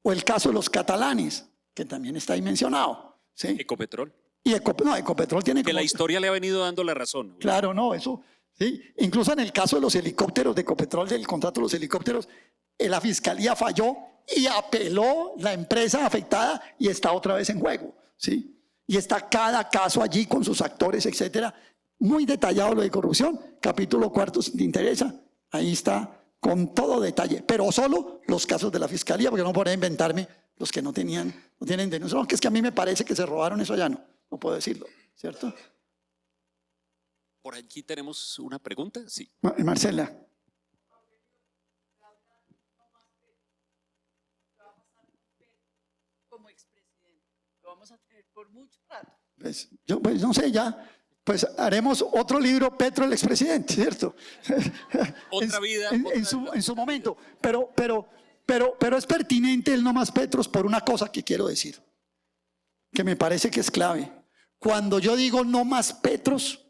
O el caso de los catalanes, que también está ahí mencionado. ¿Sí? Ecopetrol. Y Ecopetrol tiene que la historia le ha venido dando la razón. Claro, no, eso. ¿Sí? Incluso en el caso de los helicópteros de Ecopetrol, del contrato de los helicópteros, la fiscalía falló y apeló la empresa afectada y está otra vez en juego. ¿Sí? Y está cada caso allí con sus actores, etcétera. Muy detallado lo de corrupción. Capítulo 4, si te interesa. Ahí está con todo detalle. Pero solo los casos de la fiscalía, porque no podría inventarme los que no tienen denuncia. Aunque es que a mí me parece que se robaron eso allá, no puedo decirlo, ¿cierto? Por aquí tenemos una pregunta, sí. Marcela. Como expresidente, lo vamos a tener por mucho rato. Pues, pues no sé, ya, pues haremos otro libro, Petro el expresidente, ¿cierto? Otra vida. En su momento. Pero es pertinente el no más Petros por una cosa que quiero decir, que me parece que es clave. Cuando yo digo no más Petros,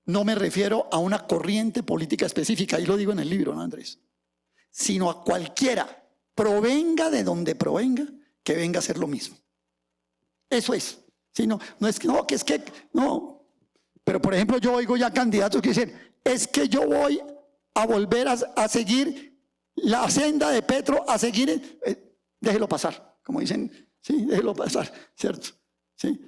no me refiero a una corriente política específica, ahí lo digo en el libro, ¿no, Andrés? Sino a cualquiera, provenga de donde provenga, que venga a hacer lo mismo. Eso es. ¿Sí? No es que, no. Pero por ejemplo, yo oigo ya candidatos que dicen, es que yo voy a volver a seguir la senda de Petro, a seguir, déjelo pasar, como dicen, sí, déjelo pasar, ¿cierto? Sí.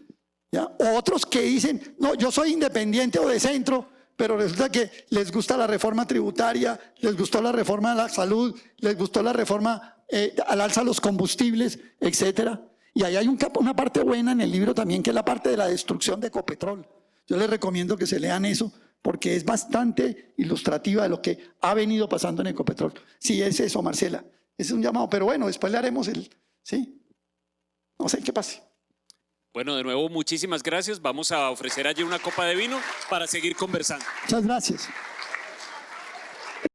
¿Ya? Otros que dicen, no, yo soy independiente o de centro, pero resulta que les gusta la reforma tributaria, les gustó la reforma de la salud, les gustó la reforma al alza de los combustibles, etcétera. Y ahí hay una parte buena en el libro también, que es la parte de la destrucción de Ecopetrol. Yo les recomiendo que se lean eso, porque es bastante ilustrativa de lo que ha venido pasando en Ecopetrol. Sí, es eso, Marcela. Ese es un llamado, pero bueno, después le haremos ¿sí? No sé qué pase. Bueno, de nuevo, muchísimas gracias. Vamos a ofrecer allí una copa de vino para seguir conversando. Muchas gracias.